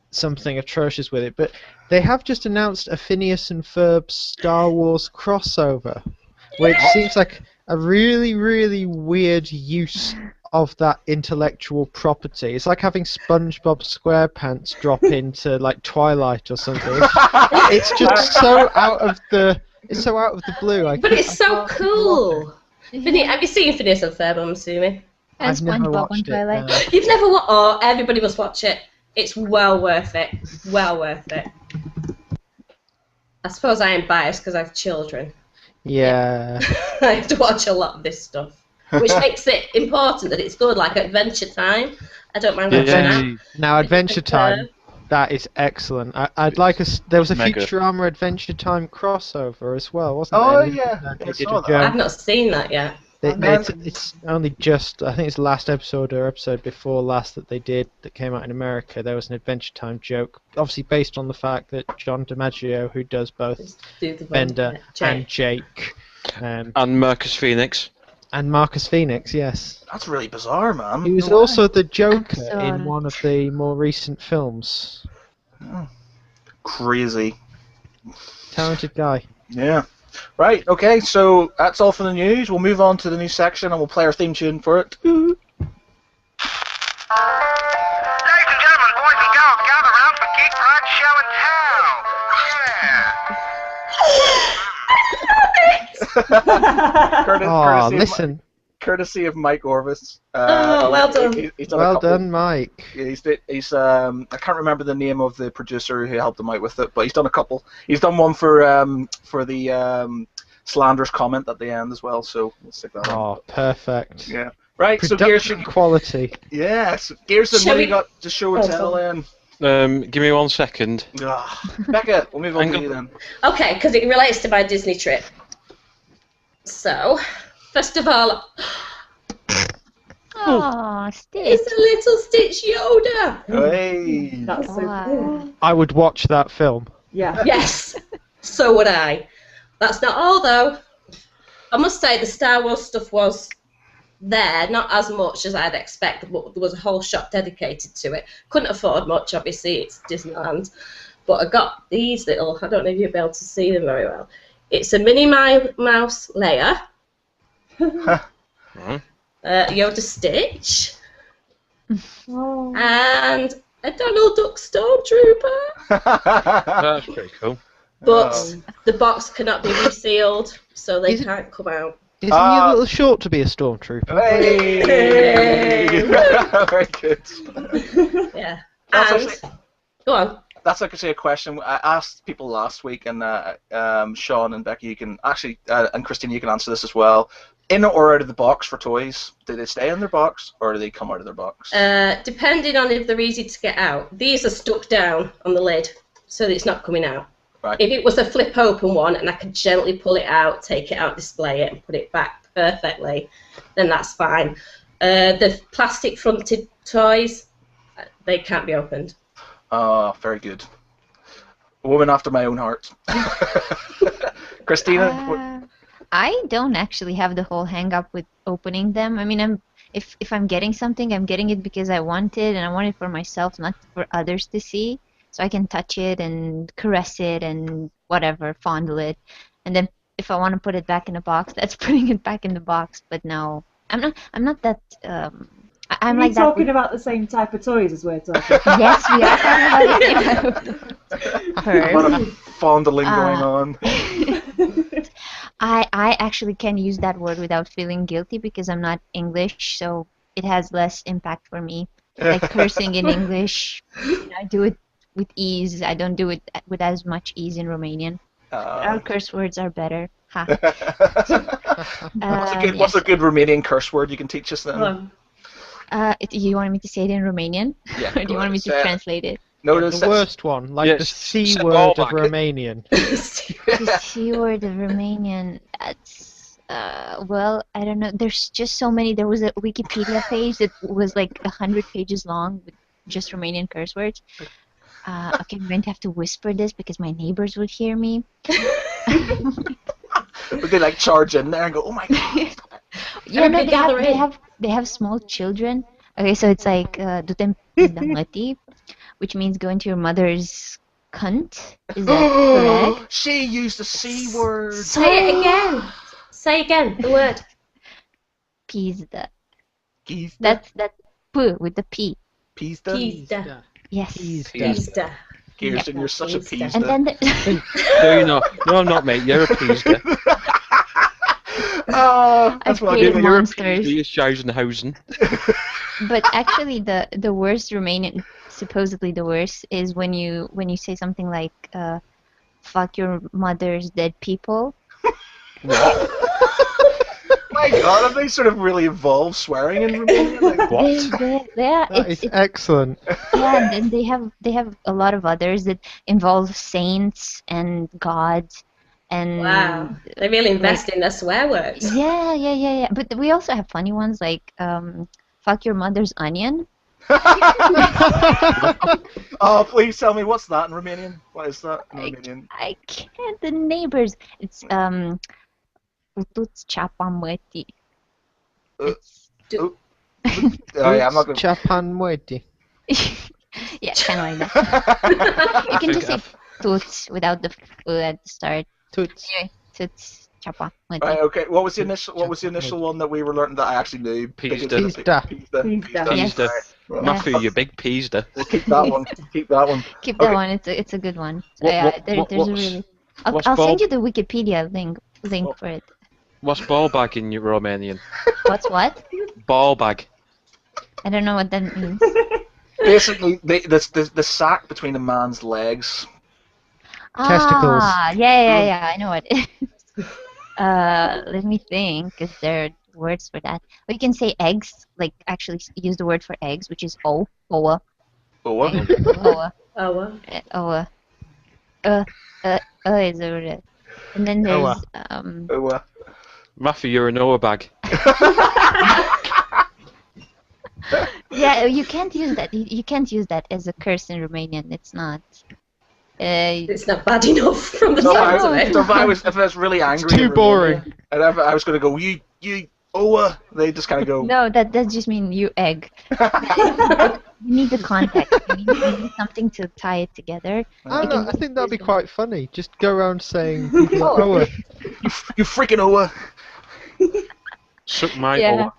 something atrocious with it, but they have just announced a Phineas and Ferb Star Wars crossover, which seems like a really, really weird use of that intellectual property. It's like having SpongeBob SquarePants drop into like Twilight or something. It's just so out of the blue. But it's so cool. Have you seen Phineas and Ferb, I'm assuming? And I've never SpongeBob on watched it. Twilight. no. You've never watched... Oh, everybody must watch it. It's well worth it. Well worth it. I suppose I am biased because I have children. Yeah. I have to watch a lot of this stuff. Which makes it important that it's good, like Adventure Time. I don't mind watching that. Yeah. Now Adventure Time, that is excellent. I'd like there was a Mega. Futurama Adventure Time crossover as well, wasn't Oh, there? yeah, They I did saw a that. go. I've not seen that yet. It's only just, I think it's the last episode or episode before last that they did that came out in America. There was an Adventure Time joke, obviously based on the fact that John DiMaggio, who does both Do the Bender and Jake. Jake, And Marcus Phoenix. and Marcus Phoenix, yes. That's really bizarre, man. He was No way. also the Joker Sorry. in one of the more recent films. Crazy. Talented guy. Yeah. Right, okay, so that's all for the news. We'll move on to the new section and we'll play our theme tune for it. Ladies and gentlemen, boys and girls, gather round for Geek Pride Show and Tell. Listen. Courtesy of Mike Orvis. Oh, well done. He's done a Well couple- done, Mike. Yeah, he's I can't remember the name of the producer who helped him out with it, but he's done a couple. He's done one for the slanderous comment at the end as well, so we'll stick that on. Oh, perfect. Yeah. Right, so Production Gears, quality. yes, Gears, Shall what do you we- got to show and tell then? Give me 1 second. Becca, we'll move on Hang to on. you then. Okay, because it relates to my Disney trip. So, first of all, Oh, Stitch. it's a little Stitch Yoda. Hey. That's so Wow. cool. I would watch that film. Yeah. Yes, so would I. That's not all though. I must say the Star Wars stuff was there, not as much as I'd expect, but there was a whole shop dedicated to it. Couldn't afford much, obviously, it's Disneyland. But I got these little, I don't know if you'll be able to see them very well. It's a Minnie Mouse Leia, Yoda Stitch, Oh. and a Donald Duck Stormtrooper. That's pretty cool. But Oh. the box cannot be resealed, so they Is it- can't come out. Isn't he a little short to be a stormtrooper? Hey! Very good. Yeah. That's And, actually- go on. That's actually a question I asked people last week, and Sean and Becky, you can actually, and Cristina, you can answer this as well. In or out of the box for toys, do they stay in their box or do they come out of their box? Depending on if they're easy to get out, these are stuck down on the lid, so that it's not coming out. Right. If it was a flip open one and I could gently pull it out, take it out, display it, and put it back perfectly, then that's fine. The plastic fronted toys, they can't be opened. Very good. A woman after my own heart. Christina? I don't actually have the whole hang up with opening them. I mean, if I'm getting something, I'm getting it because I want it, and I want it for myself, not for others to see. So I can touch it and caress it and whatever, fondle it. And then if I want to put it back in the box, that's putting it back in the box. But no, I'm not that. I'm Are like you that. talking about the same type of toys as we're talking? Yes, we are talking about it. A lot of fondling going on. I actually can use that word without feeling guilty because I'm not English, so it has less impact for me. Like cursing in English, I do it with ease. I don't do it with as much ease in Romanian. Our curse words are better. Ha. What's a good Romanian curse word you can teach us then? You want me to say it in Romanian? Yeah, Or do you want me to translate it? No, The worst one, like Yes, the C say word all of back. Romanian. The C word of Romanian. That's well, I don't know. There's just so many. There was a Wikipedia page that was like 100 pages long with just Romanian curse words. Okay, I'm going to have to whisper this because my neighbors would hear me. Would they like charge in there and go, oh my god, stop it. Yeah, no, Everybody gather in. they have small children. Okay, so it's like "Du-te mătii," which means go into your mother's cunt. Is that correct? She used the C word. Say it again. Say again the word. Pizda. Pizda. That's p with the p. Pizda. Pizda. Yes. Pizda. Kirsten, you're such a Pizda. pizda. And then No, you're not. No, I'm not, mate. You're a peaster. I've what I created do. You're a monsters. peaster. You're Schausenhausen. But actually, the worst Romanian, supposedly the worst, is when you say something like "fuck your mother's dead people." My god, have they sort of really evolved swearing in Romania? Like, Yeah, That is excellent. yeah, and then they have a lot of others that involve saints and God And Wow. They really invest in their swear words. yeah. But we also have funny ones like fuck your mother's onion. Oh, please tell me, what's that in Romanian? What is that in Romanian? I can't. The neighbors. It's utuți ceapa mătii. It's Oh, yeah, I'm not gonna. Japan Moiti. yeah, kind of like that. You can just say tuts without the at the start. Toots. Anyway, tuts ceapa Right, mătii. okay. What was the initial one that we were learning that I actually knew? Peasda. Peasda. Peasda. Yes. Peasda. Right. Matthew, you big peasda. We'll keep that one. Keep that one. Keep that Okay. one. It's a good one. So, What- there's a what's- really. I'll what's send ball- you the Wikipedia link for it. What's ball bag in your Romanian? What's what? Ball bag. I don't know what that means. Basically, the sack between a man's legs. Testicles. Ah, yeah. I know what it is. Let me think. Is there words for that? Well, you can say eggs. Like actually use the word for eggs, which is oa. Oh, what? Oa. Oh, well. Oa. Is a word. And then there's Oh, Matthew, you're a Noah bag. yeah. You can't use that. You can't use that as a curse in Romanian. It's not. It's not bad enough from the So sounds of it. if I was really angry, It's too in Romania, boring. and if I was going to go, you, they just kind of go. No, that just mean you egg. You need the context. You need something to tie it together. I think that'd be quite funny. Just go around saying, Oh. "Oh, You freaking Oa. Suck my Yeah.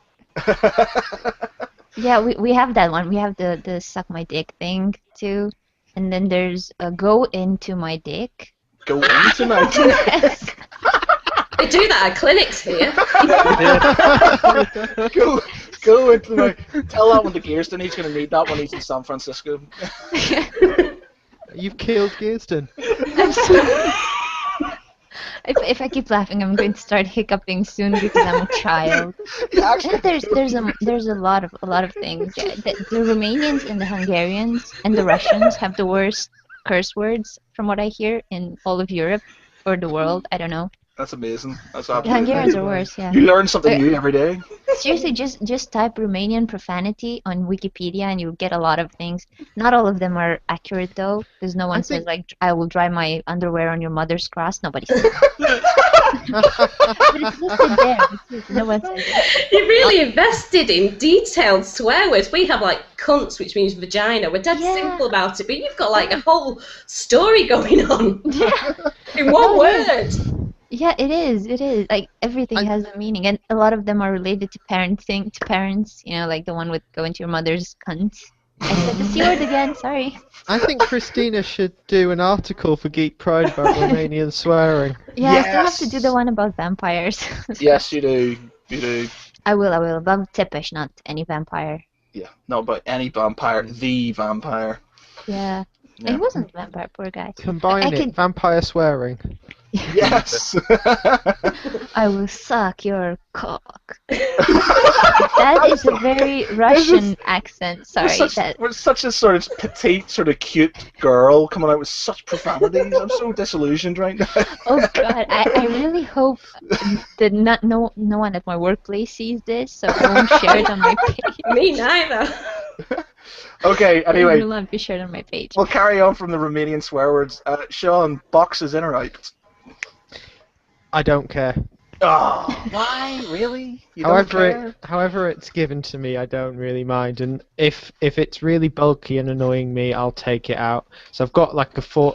Oa. Yeah, we have that one. We have the suck my dick thing too. And then there's go into my dick. Go into my. Yes. They do that at clinics here. Go into my. Tell that one to Kirsten. He's going to need that when he's in San Francisco. you've killed Kirsten." I'm sorry. If I keep laughing, I'm going to start hiccuping soon because I'm a child. Yeah, And there's a lot of things. Yeah, the Romanians and the Hungarians and the Russians have the worst curse words from what I hear in all of Europe or the world. I don't know. That's amazing. That's The absolutely. Hungarians are worse. Yeah. You learn something new every day. Seriously, just type Romanian profanity on Wikipedia and you'll get a lot of things. Not all of them are accurate though, because no one says like I will dry my underwear on your mother's cross. Nobody says that. But it's listed there. No one says that. You're really invested in detailed swear words. We have like cunts, which means vagina. We're dead Yeah. simple about it, but you've got like a whole story going on Yeah. in one Oh, yeah. word. Yeah, it is. It is. Like everything has a meaning, and a lot of them are related to parenting, to parents. You know, like the one with "go into your mother's cunt." I said the C word again. Sorry. I think Cristina should do an article for Geek Pride about Romanian swearing. Yeah, I still have to Yes. do the one about vampires. Yes, you do. You do. I will. About Tepesh, not any vampire. Yeah. No, but any vampire, the vampire. Yeah. Yeah. It wasn't a vampire, poor guy. Combine I it, could- vampire swearing. Yes. I will suck your cock. That is a very Russian accent. Sorry. We're such a sort of petite, sort of cute girl coming out with such profanities. I'm so disillusioned right now. Oh God, I really hope that no one at my workplace sees this, so I won't share it on my page. Me neither. Okay, anyway, It will not be shared on my page. we'll carry on from the Romanian swear words. Sean, boxes in or out? I don't care. Oh, why? Really? You don't care? However it's given to me, I don't really mind. And if it's really bulky and annoying me, I'll take it out. So I've got like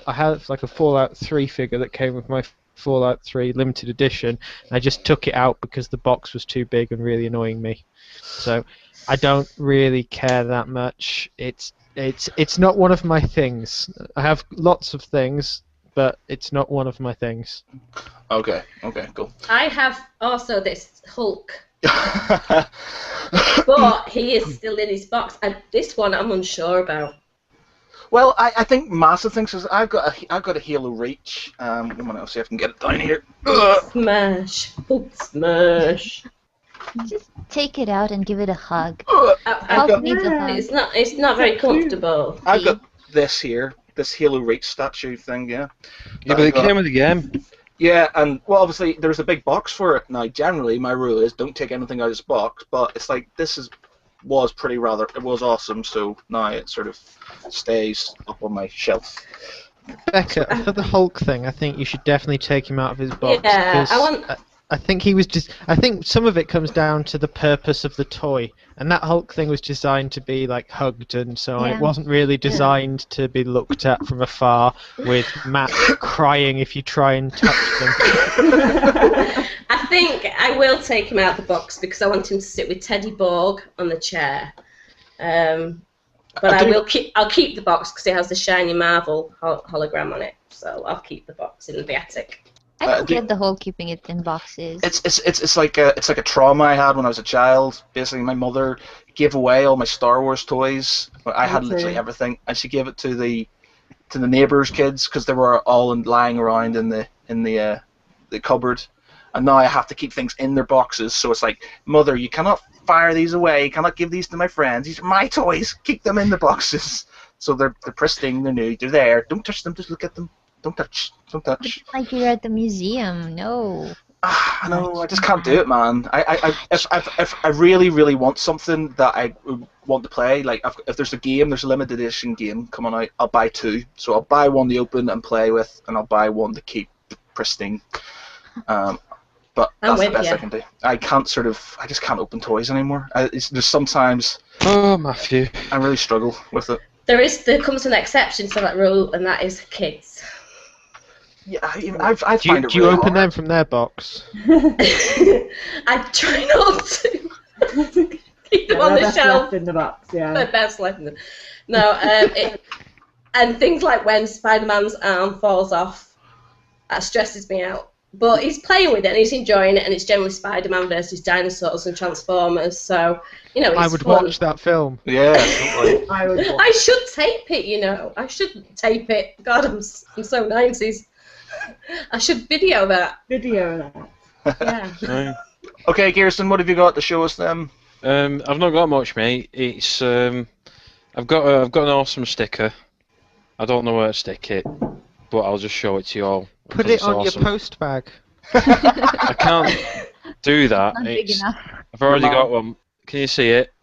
I have like a Fallout 3 figure that came with my Fallout 3 limited edition. And I just took it out because the box was too big and really annoying me. So I don't really care that much. It's not one of my things. I have lots of things, but it's not one of my things. Okay, cool. I have also this Hulk, but he is still in his box. And this one I'm unsure about. Well, I think massive things is I've got a Halo Reach. I'll see if I can get it down here. Smash. Hulk smash. Just take it out and give it a hug. I've got, needs a hug. It's not very comfortable. I've got this here, this Halo Reach statue thing, yeah. Yeah, but it came with the game. Yeah, and well, obviously there's a big box for it now. Generally, my rule is don't take anything out of this box, but it's like was it was awesome. So now it sort of stays up on my shelf. Becca, for the Hulk thing, I think you should definitely take him out of his box. Yeah, 'Cause I think he was just. I think some of it comes down to the purpose of the toy, and that Hulk thing was designed to be like hugged and so on. Yeah. It wasn't really designed to be looked at from afar with Matt crying if you try and touch them. I think I will take him out of the box because I want him to sit with Teddy Borg on the chair. But I'll keep the box because it has the shiny Marvel hologram on it. So I'll keep the box in the attic. I don't get the whole keeping it in boxes. It's like a trauma I had when I was a child. Basically, my mother gave away all my Star Wars toys. I had literally everything, and she gave it to the neighbors' kids because they were all lying around in the cupboard. And now I have to keep things in their boxes. So it's like, Mother, you cannot fire these away. You cannot give these to my friends. These are my toys. Keep them in the boxes. So they're pristine. They're new. They're there. Don't touch them. Just look at them. Don't touch. Don't touch. It's like you're at the museum. No. I know. I just can't do it, man. If I really, really want something that I want to play, like if there's a game, there's a limited edition game coming out, I'll buy two. So I'll buy one to open and play with, and I'll buy one to keep pristine. But that's the best I can do. I just can't open toys anymore. There's sometimes. Oh, Matthew. I really struggle with it. There comes an exception to that rule, and that is kids. Yeah, I find it really Do you open hard. them from their box? I try not to. Keep them on the best shelf. left in the box, yeah. They're best left in the. No, and things like when Spider-Man's arm falls off, that stresses me out. But he's playing with it and he's enjoying it, and it's generally Spider-Man versus dinosaurs and Transformers, so, you know, it's I would fun. watch that film. Yeah, totally. I would I should tape it, you know. I should tape it. God, I'm so 90s. I should video that. video that. Yeah. Right. Okay, Kirsten, what have you got to show us then? I've not got much, mate. It's I've got an awesome sticker. I don't know where to stick it, but I'll just show it to you all. Put because it it's on awesome. your post bag. I can't do that. Not big enough. I've already got one. Can you see it?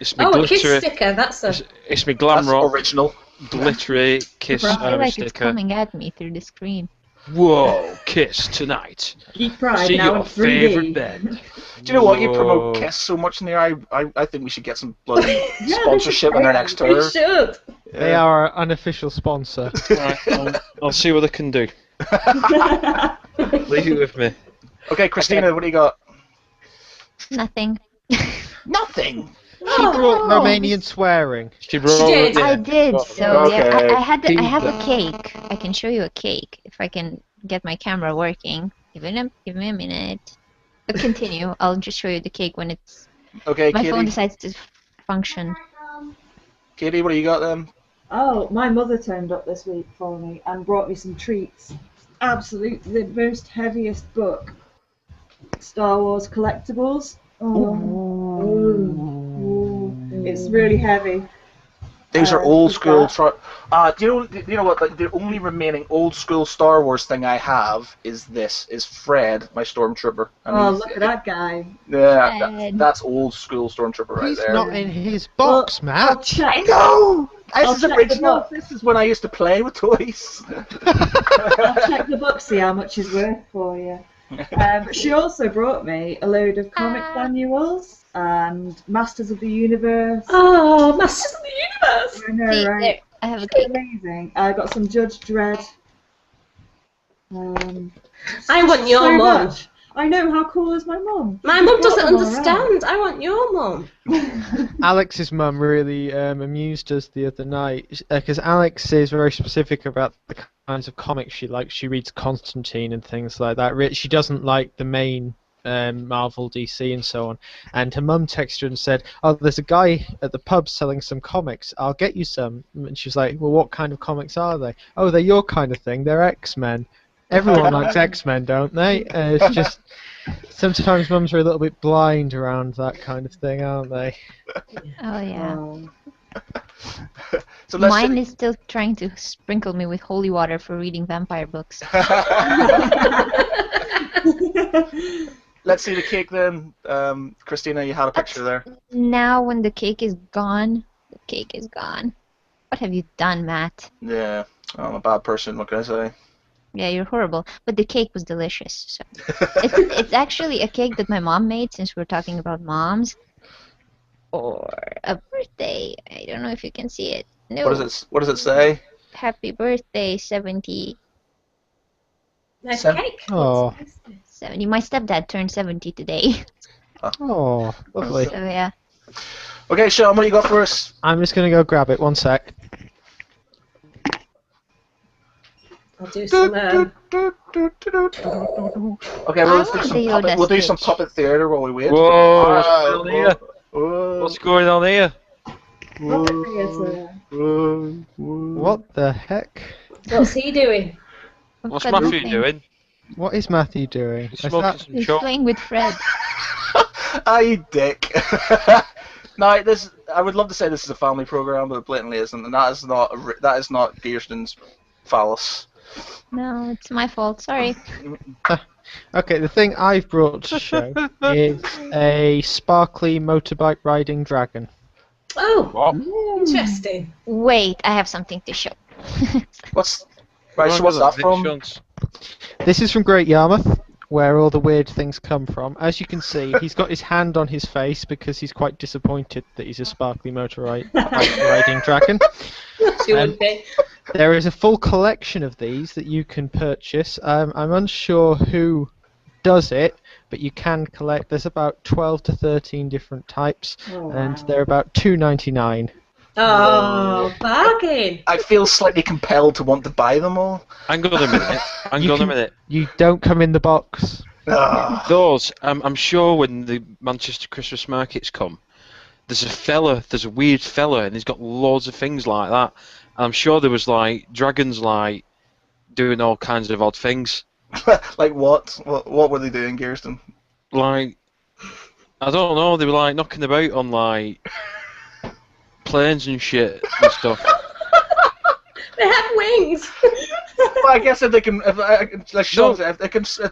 It's my Oh, a kiss glittery. sticker. That's a. It's my glam That's rock original. glittery kiss I feel like it's sticker. coming at me through the screen. Whoa, kiss tonight. GEEK Pride See now in your 3D. favourite band. Do you know what? You promote Whoa. Kiss so much in there. I think we should get some bloody Yeah, sponsorship on their next We tour. should. They are our unofficial sponsor. Right, I'll see what I can do. Leave it with me. Okay, Christina, what do you got? Nothing. Nothing. She brought Romanian swearing. She brought did. I did. So yeah, Okay. I have a cake. I can show you a cake if I can get my camera working. Give me a minute. But continue. I'll just show you the cake when it's Okay, my phone Katie. decides to function. Katie, what do you got then? Oh, my mother turned up this week for me and brought me some treats. Absolutely the most heaviest book. Star Wars collectibles. It's really heavy. These are old what's school. that? Do you know what? The only remaining old school Star Wars thing I have is Fred, my stormtrooper. And Oh, he's- look at that guy. Yeah, Fred. that's old school stormtrooper right He's there. not in his box, I'll Matt. check. No, I'll this is check the original. box. This is when I used to play with toys. I'll check the book, see how much it's worth for you. She also brought me a load of comic manuals and Masters of the Universe. Oh, Masters of the Universe. I know, See, right? there, I have a cake. Amazing. I got some Judge Dredd. I want your so mum. much. I know, how cool is my mum? My mum She's got doesn't them all understand. I want your mum. Alex's mum really amused us the other night because Alex is very specific about the kinds of comics she likes. She reads Constantine and things like that. She doesn't like the main Marvel, DC, and so on. And her mum texted her and said, "Oh, there's a guy at the pub selling some comics. I'll get you some." And she was like, "Well, what kind of comics are they?" "Oh, they're your kind of thing. They're X-Men." Everyone likes X-Men, don't they? It's just sometimes mums are a little bit blind around that kind of thing, aren't they? Oh yeah. So let's Mine see. is still trying to sprinkle me with holy water for reading vampire books. Let's see the cake then. Christina, you had a picture there. Now when the cake is gone, the cake is gone. What have you done, Matt? Yeah, I'm a bad person. What can I say? Yeah, you're horrible. But the cake was delicious. So it's actually a cake that my mom made, since we're talking about moms. Or a birthday. I don't know if you can see it. No. What does it say? Happy birthday, 70. Nice Seven- cake. Oh. 70. My stepdad turned 70 today. Oh, lovely. So yeah. Okay, Sean, what do you got for us? I'm just gonna go grab it. 1 sec. I'll do some. Okay, I well, let's do want some the puppet. Yoda We'll do some stitch. puppet theater while we wait. Whoa, what's Ah, going on here? whoa, What's going on here? What the heck? What's he doing? What's I've got Matthew nothing. doing? What is Matthew doing? He's Is smoking that- some He's chalk. playing with Fred. Ah, you dick. No, this. I would love to say this is a family program, but it blatantly isn't, and that is not Gearston's phallus. No, it's my fault. Sorry. Okay, the thing I've brought to show is a sparkly motorbike riding dragon. Oh, What? interesting. Wait, I have something to show. What's right? So what's that from? This is from Great Yarmouth, where all the weird things come from. As you can see, he's got his hand on his face because he's quite disappointed that he's a sparkly riding dragon. She would be. There is a full collection of these that you can purchase. I'm unsure who does it, but you can collect. There's about 12 to 13 different types, and they're about £2.99. Oh, bargain. I feel slightly compelled to want to buy them all. Hang on a minute. Hang on a minute. You don't come in the box. Ah. Those, I'm sure when the Manchester Christmas markets come, there's a weird fella, and he's got loads of things like that. And I'm sure there was like dragons like doing all kinds of odd things. Like what? What were they doing, Gearston? Like, I don't know, they were like knocking about on like planes and shit and stuff. They have wings. Well, I guess if they can, if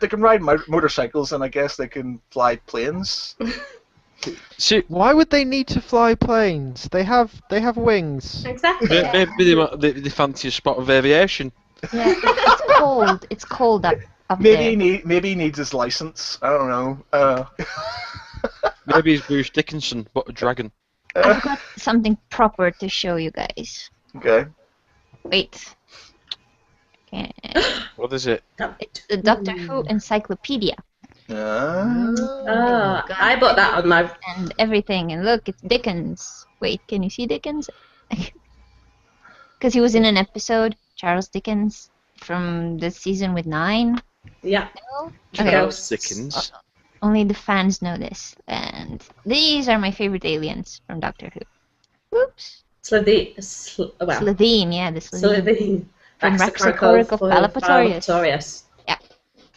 they can ride motorcycles, then I guess they can fly planes. See, Why would they need to fly planes? They have wings. Exactly. maybe they fancy a spot of aviation. Yeah, it's cold. It's cold up Maybe there. maybe he needs his license. I don't know. Maybe he's Bruce Dickinson, but a dragon. I've got something proper to show you guys. Okay. Wait. Okay. What is it? It's the Doctor Who Encyclopedia. Oh, I bought that on my. And everything. And look, it's Dickens. Wait, can you see Dickens? Because he was in an episode, Charles Dickens, from the season with 9. Yeah. Okay. Charles Dickens. Only the fans know this. And these are my favorite aliens from Doctor Who. Whoops. Slovene, Slovene, yeah, the Slovene. Slovene. From Raxacoricofallapatorius.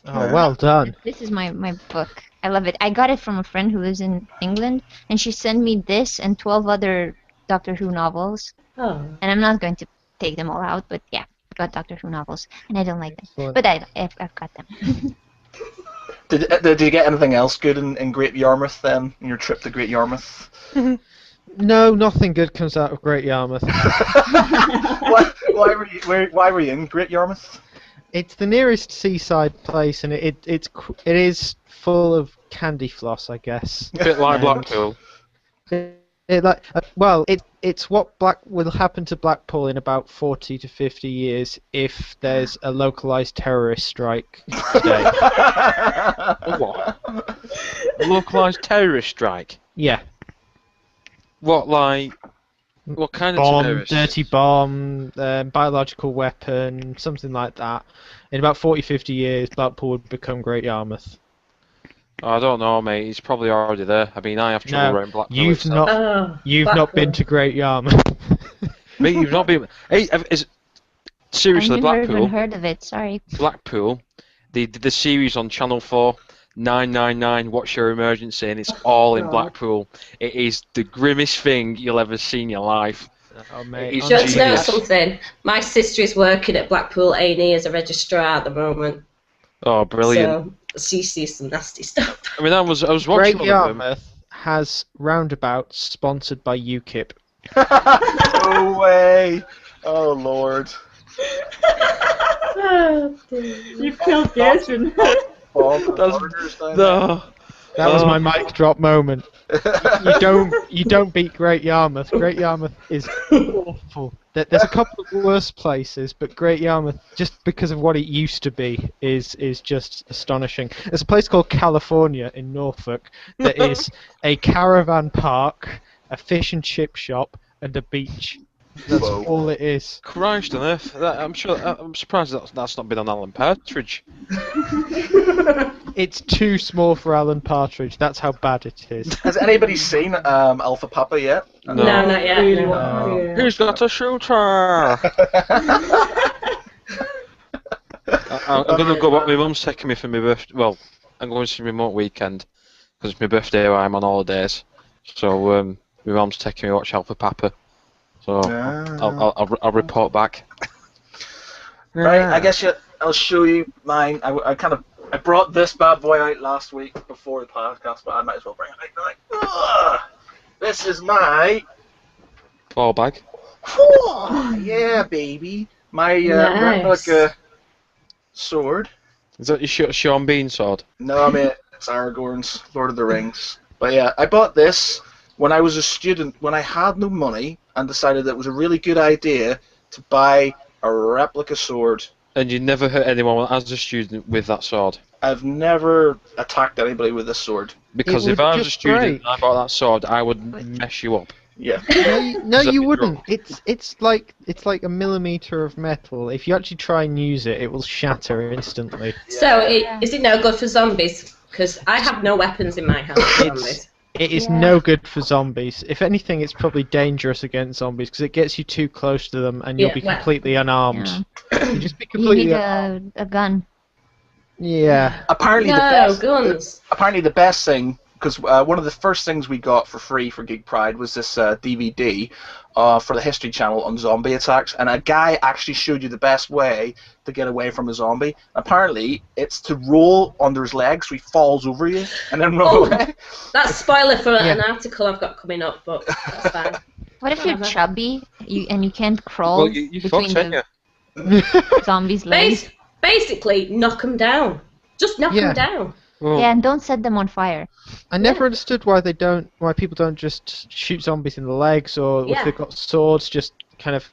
Oh, well done. This is my book. I love it. I got it from a friend who lives in England, and she sent me this and 12 other Doctor Who novels. Oh. And I'm not going to take them all out, but yeah, I got Doctor Who novels, and I don't like them. Excellent. But I've got them. Did you get anything else good in Great Yarmouth then? In your trip to Great Yarmouth? No, nothing good comes out of Great Yarmouth. why were you in Great Yarmouth? It's the nearest seaside place, and it is full of candy floss, I guess. A bit like And Blackpool. It's what will happen to Blackpool in about 40 to 50 years if there's a localized terrorist strike today. What? A localised terrorist strike? Yeah. What, like... What kind of Bomb, terrorist? dirty bomb, biological weapon, something like that. In about 40, 50 years, Blackpool would become Great Yarmouth. I don't know, mate. He's probably already there. I mean, I have trouble around Blackpool. You've itself. not been to Great Yarmouth. Mate, you've not been... Hey, seriously, I've never even Blackpool... heard of it, sorry. Blackpool, they did the series on Channel 4, 999, What's Your Emergency, and it's all in Blackpool. It is the grimmest thing you'll ever see in your life. Oh, mate. He's Do you want to know genius. something? My sister is working at Blackpool A&E as a registrar at the moment. Oh, brilliant! So she sees some nasty stuff. I mean, I was watching Great one of them. Yarmouth has roundabouts sponsored by UKIP. No way! Oh Lord. You've killed Gertrude. No. That was Oh. my mic drop moment. You don't beat Great Yarmouth. Great Yarmouth is awful. There's a couple of worse places, but Great Yarmouth, just because of what it used to be, is just astonishing. There's a place called California in Norfolk that is a caravan park, a fish and chip shop, and a beach. That's Whoa. all it is. Christ on earth! I'm surprised that's not been on Alan Partridge. It's too small for Alan Partridge. That's how bad it is. Has anybody seen Alpha Papa yet? No. No, not yet. Really no. want to, yeah. Who's got a shooter? I'm gonna go back. My mum's taking me for my birthday. Well, I'm going to remote weekend because it's my birthday where I'm on holidays. So my mum's taking me to watch Alpha Papa. So I'll report back. Right, I guess I'll show you mine. I brought this bad boy out last week before the podcast, but I might as well bring it out. Ugh, this is my Ball bag. yeah, baby. My Nice. replica sword. Is that your Sean Bean sword? No, I mean it's Aragorn's Lord of the Rings. But yeah, I bought this when I was a student, when I had no money, and decided that it was a really good idea to buy a replica sword. And you never hurt anyone as a student with that sword? I've never attacked anybody with this sword. Because It if would I was a just student break. and I bought that sword, I would mess you up. Yeah. No, Is that you the wouldn't. It's like a millimeter of metal. If you actually try and use it, it will shatter instantly. So, is it no good for zombies? Because I have no weapons in my house for zombies. It is Yeah. no good for zombies. If anything, it's probably dangerous against zombies because it gets you too close to them and you'll Yeah, be well- completely unarmed. Yeah. You just be You completely need a gun. Yeah. Apparently the No, best. guns. Apparently the best thing, because one of the first things we got for free for Geek Pride was this DVD for the History Channel on zombie attacks, and a guy actually showed you the best way to get away from a zombie. Apparently, it's to roll under his legs so he falls over you and then run Oh. away. That's spoiler for an Yeah. article I've got coming up, but that's fine. What if you're Whatever. chubby and you can't crawl Well, you between fucked, ain't the you? zombies' legs? Basically, knock them down. Just knock Yeah. them down. Well, Yeah, and don't set them on fire. I never understood why people don't just shoot zombies in the legs or Yeah. if they've got swords, just kind of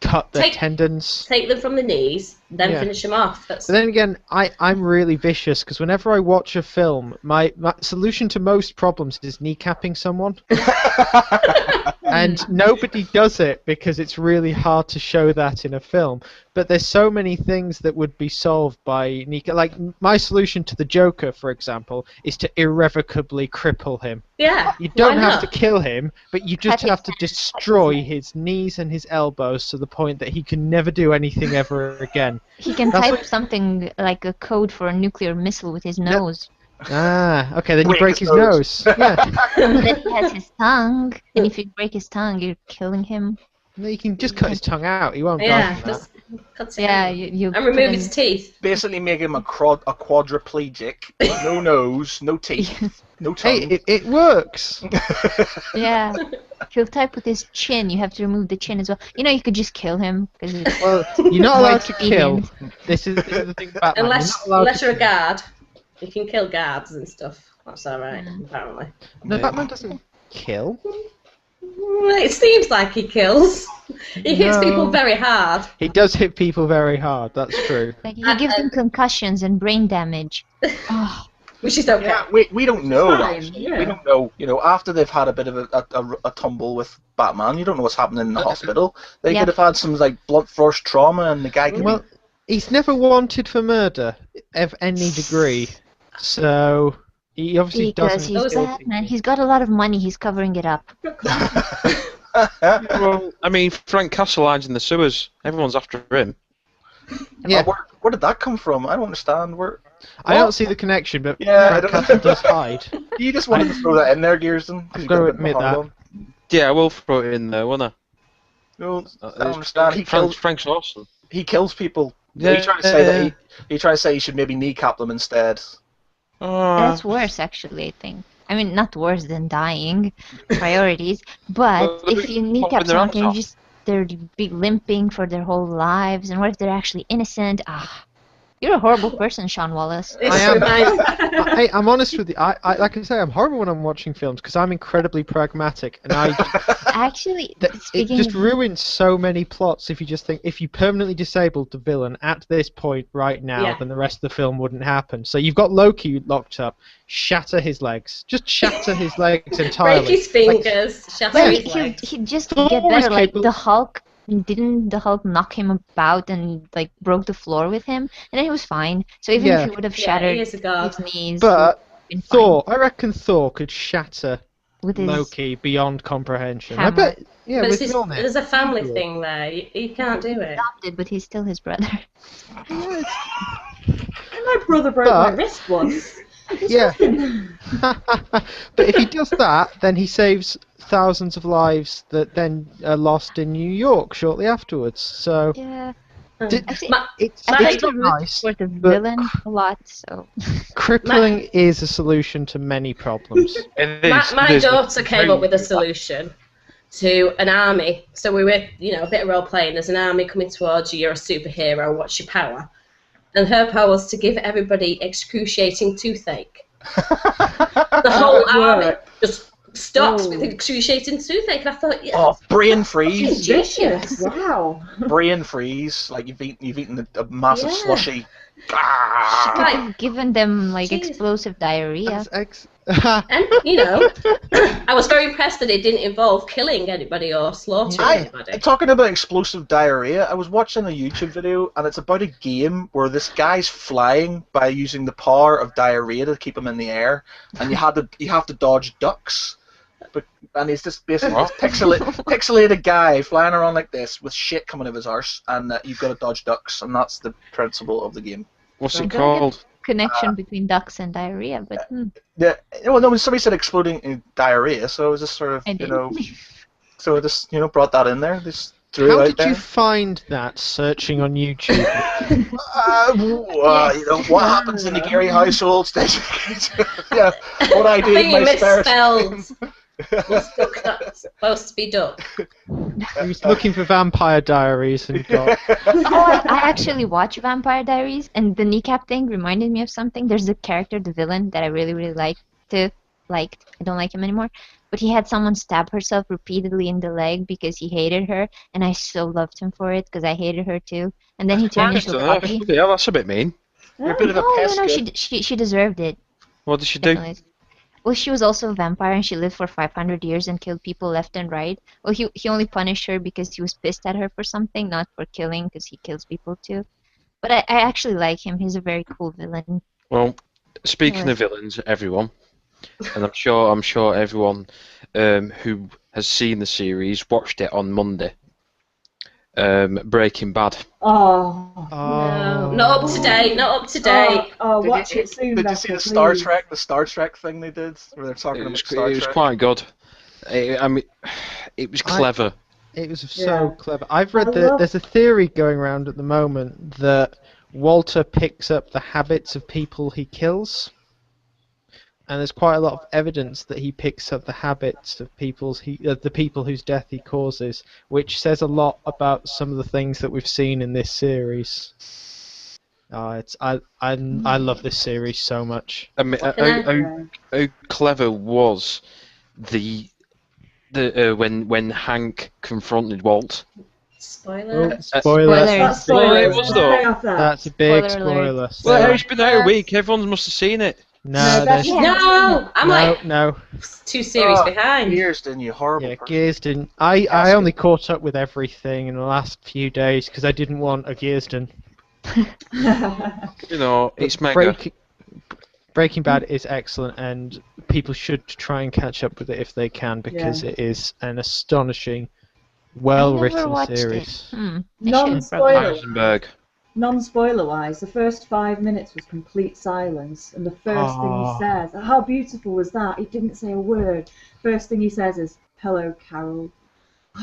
cut their Take- tendons. Take them from the knees, then Yeah. finish them off. That's But then again, I'm really vicious because whenever I watch a film, my solution to most problems is kneecapping someone. And nobody does it because it's really hard to show that in a film. But there's so many things that would be solved by kneecap. Like my solution to the Joker, for example, is to irrevocably cripple him. yeah. You don't why have not? to kill him, but you just Cut have his to hands, cut his destroy legs. his knees and his elbows to the point that he can never do anything ever again. He can That's type what- something like a code for a nuclear missile with his nose. Ah, okay, then you Break break his his nose. Yeah. Then he has his tongue, and if you break his tongue, you're killing him. No, you can just cut his tongue out. He won't die Yeah, from that. just cut it Yeah, out. you And put remove in- his teeth. Basically make him a quadriplegic. No nose, no teeth, no Hey, tongue. it works. Yeah, he'll type with his chin. You have to remove the chin as well. You know, you could just kill him because it's Well, you're not allowed to More kill. expedient. This is the thing about Batman. Unless You're not allowed you're a to guard. You can kill guards and stuff. That's alright, apparently. No, Batman doesn't kill. It seems like he kills. He hits No. people very hard. He does hit people very hard. That's true. like he gives them concussions and brain damage. Oh, Which is okay. Yeah, we don't know. Fine, Actually. yeah. We don't know. You know, after they've had a bit of a tumble with Batman, you don't know what's happening in the hospital. They Yeah. could have had some like blunt force trauma, and the guy could Well, he's never wanted for murder of any degree, so he obviously because doesn't. he's kill Batman. He's got a lot of money. He's covering it up. well, I mean, Frank Castle hides in the sewers. Everyone's after him. Yeah, where did that come from? I don't understand. Where I don't see the connection, but Yeah, I Frank don't- Castle does hide. you just wanted to throw that in there, Gearston? 'cause I've you got to got a bit admit of a that. hard on. Yeah, I will throw it in there, won't I? No, I don't It's understand. Frank's awesome. He kills people. Yeah. He tried to say that he tried to say you should maybe kneecap them instead. That's worse, actually, I think. I mean, not worse than dying. Priorities. But if you kneecap Popping their someone, arms off. they're be limping for their whole lives, and what if they're actually innocent? You're a horrible person, Sean Wallace. This I am. reminds- I'm honest with you. I like I say, I'm horrible when I'm watching films because I'm incredibly pragmatic, and Actually, it speaking just of, ruins so many plots if you just think if you permanently disabled the villain at this point right now, Yeah. then the rest of the film wouldn't happen. So you've got Loki locked up, shatter his legs, just shatter his legs entirely. break his fingers, shatter well, his legs. he'd just Thor get is better. Like capable- the Hulk, didn't the Hulk knock him about and like broke the floor with him, and then he was fine. So even if Yeah. he would have Yeah, shattered he is a god. his knees, But he would have been Thor, I reckon Thor could shatter fine with his Loki beyond comprehension. hammer. I bet. Yeah, But with it's Mjolnir. there's a family Cool. thing there. You can't do it. adopted, but he's still his brother. My brother broke my wrist once. Yeah. But if he does that, then he saves thousands of lives that then are lost in New York shortly afterwards. So Yeah. Did- Actually, it's I it's like not the root nice. for the but- villain a lot. So Crippling is a solution to many problems. My daughter came up with a solution to an army. So we were, a bit of role playing. There's an army coming towards you. You're a superhero. What's your power? And her power was to give everybody excruciating toothache. The whole army just stops with excruciating toothache. And I thought, Brain freeze. genius. Wow. Brain freeze. Like you've eaten a massive Yeah. slushy. I've given them like Jeez. explosive diarrhea. And, I was very impressed that it didn't involve killing anybody or slaughtering anybody. Talking about explosive diarrhea, I was watching a YouTube video and it's about a game where this guy's flying by using the power of diarrhea to keep him in the air, and you have to dodge ducks. And he's just basically this pixelated guy flying around like this with shit coming out of his arse, and you've got to dodge ducks, and that's the principle of the game. What's I it don't get called? Connection between ducks and diarrhea, but Yeah, no, when somebody said exploding in diarrhea, so it was just sort of, I did. so I just, threw that in there. Just threw How it out did there. you find that searching on YouTube? What happens in the Gary household? Yeah, what I do I in think my you spare misspelled. Was duck not supposed to be duck? He was looking for Vampire Diaries and got. I actually watch Vampire Diaries, and the kneecap thing reminded me of something. There's a character, the villain, that I really, really liked. I don't like him anymore. But he had someone stab herself repeatedly in the leg because he hated her, and I so loved him for it because I hated her too. And then he turned into a puppy. Yeah, that's a bit mean. You're a bit of a No, pesky. she deserved it. What did she do? Definitely. Well, she was also a vampire, and she lived for 500 years and killed people left and right. Well, he only punished her because he was pissed at her for something, not for killing, because he kills people too. But I actually like him. He's a very cool villain. Well, speaking of villains, everyone, and I'm sure everyone who has seen the series watched it on Monday. Breaking Bad. Oh. No, not up to date. Not up to date. Watch it soon. Did you Becca, see the Star please. Trek? The Star Trek thing they did, where they're talking It about was, Star it was Trek. quite good. I mean, it was clever. It was so Yeah. clever. I've read I love- there's a theory going around at the moment that Walter picks up the habits of people he kills. And there's quite a lot of evidence that he picks up the habits of the people whose death he causes, which says a lot about some of the things that we've seen in this series. I love this series so much. I mean, how clever was the when Hank confronted Walt? Spoiler. Spoiler. Spoilers. It was though. Stay off that. That's a big Spoiler alert. spoiler. Well, it's been out a week. Everyone must have seen it. No, there's No, I'm like no. 2 series behind. Years, didn't you? Horrible. Yeah, person. Gears didn't. I only caught up with everything in the last few days because I didn't want a Gearsden. You know, it's mega. Breaking Bad is excellent, and people should try and catch up with it if they can because it is an astonishing, I well-written never watched series. it. I should Non-spoiler. probably. Heisenberg. Non-spoiler wise, the first 5 minutes was complete silence, and the first thing he says, how beautiful was that? He didn't say a word. First thing he says is, "Hello, Carol."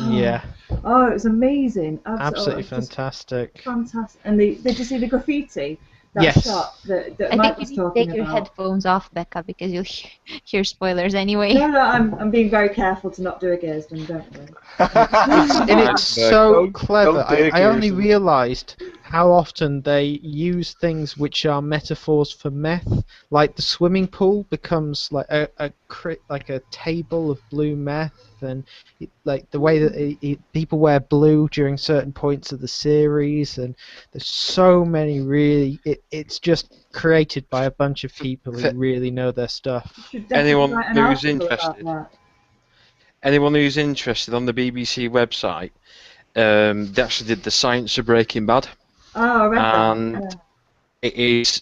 Yeah, Oh, it was amazing. absolutely Just fantastic. fantastic. And did you see the graffiti? That Yes. shot that I Mike think was you need to talking take your about. headphones off, Becca, because you'll hear spoilers anyway. No, I'm being very careful to not do a Gearsden, don't worry. And it's so Don't- clever. don't do it, I only Kirsten. realised how often they use things which are metaphors for meth. Like the swimming pool becomes like like a table of blue meth, and like the way that people wear blue during certain points of the series, and there's so many really. It's just created by a bunch of people who really know their stuff. Should definitely Anyone write an who's article about interested? that. Anyone who's interested on the BBC website, they actually did the science of Breaking Bad, Oh, I read and that. it is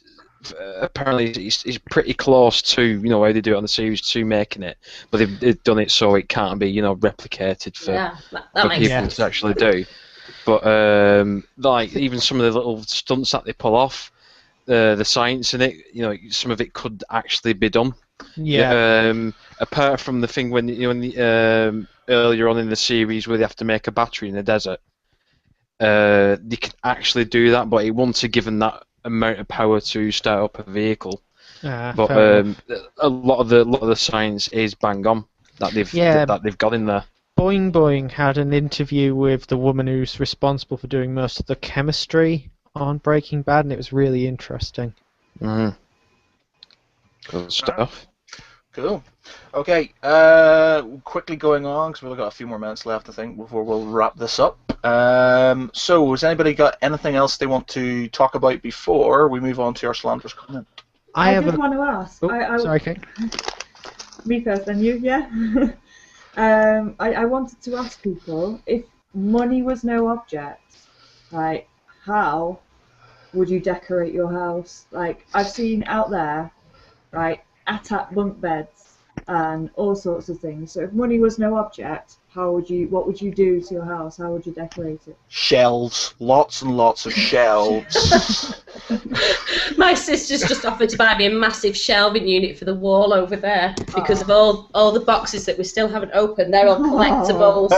apparently it's pretty close to how they do it on the series to making it, but they've done it so it can't be replicated for Yeah, that for makes people sense. to actually do. But like even some of the little stunts that they pull off, the science in it, some of it could actually be done. Yeah. Apart from the thing when earlier on in the series where they have to make a battery in the desert, they can actually do that, but it won't have given that amount of power to start up a vehicle. But Fair enough. a lot of the science is bang on that they've got in there. Boing Boing had an interview with the woman who's responsible for doing most of the chemistry on Breaking Bad, and it was really interesting. Mm. Good stuff. Cool. Okay, quickly going on, because we've got a few more minutes left, I think, before we'll wrap this up. So, has anybody got anything else they want to talk about before we move on to our slanderous comment? I did want to ask. Sorry, Kate. Me first, then you, yeah? I wanted to ask people, if money was no object, like, how would you decorate your house? Like, I've seen out there, right, ATAT bunk beds and all sorts of things. So if money was no object, what would you do to your house? How would you decorate it? Shelves. Lots and lots of shelves. My sister's just offered to buy me a massive shelving unit for the wall over there because of all the boxes that we still haven't opened. They're all collectibles.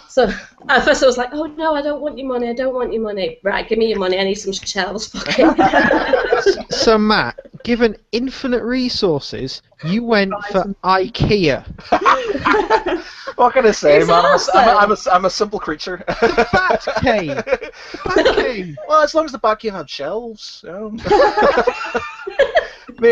So at first I was like, oh no, I don't want your money. I don't want your money. Right, give me your money. I need some shelves. Fuck it. So Matt, given infinite resources, you went for IKEA. What can I say, It's man? awesome. I'm a simple creature. Batcave. Batcave. Well, as long as the Batcave had shelves, you know. But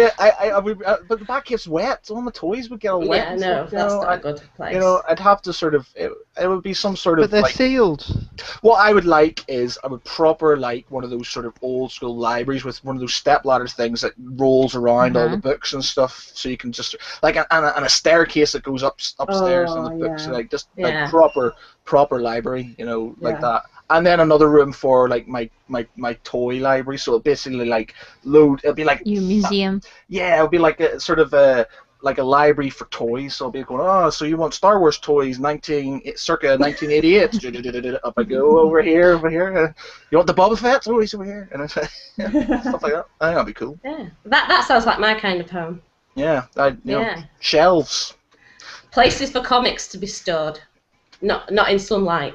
the Batcave's wet. All my toys would get all wet. Yeah, and no, stuff, that's not a good place. I'd have to sort of. It would be some sort But of they're like. sealed. What I would like is I would proper like one of those sort of old school libraries with one of those step ladders things that rolls around all the books and stuff, so you can just like and a staircase that goes upstairs and the books, yeah. like just Yeah. like proper library, like Yeah. that. And then another room for like my toy library. So basically like it'll be like Your museum. yeah, it'll be like a sort of a library for toys. So I'll be going, oh, so you want Star Wars toys, circa 1988? Up I go over here. You want the Boba Fett? Oh, he's over here, and stuff like that. I think that'd be cool. Yeah, that sounds like my kind of home. Yeah, Yeah. shelves. Places for comics to be stored, not in sunlight.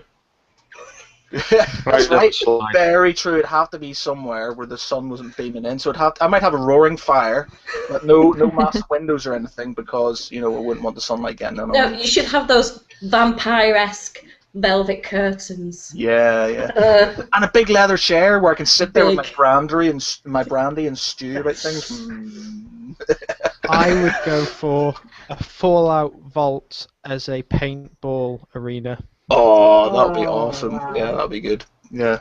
That's right. that's fine. Very true. It'd have to be somewhere where the sun wasn't beaming in. So I might have a roaring fire, but no massive windows or anything because I wouldn't want the sunlight getting in. No, you should have those vampire-esque velvet curtains. Yeah. And a big leather chair where I can sit there with my brandy and stew about things. I would go for a Fallout vault as a paintball arena. Oh, that would be Oh, awesome. wow. Yeah, that'd be good. Yeah.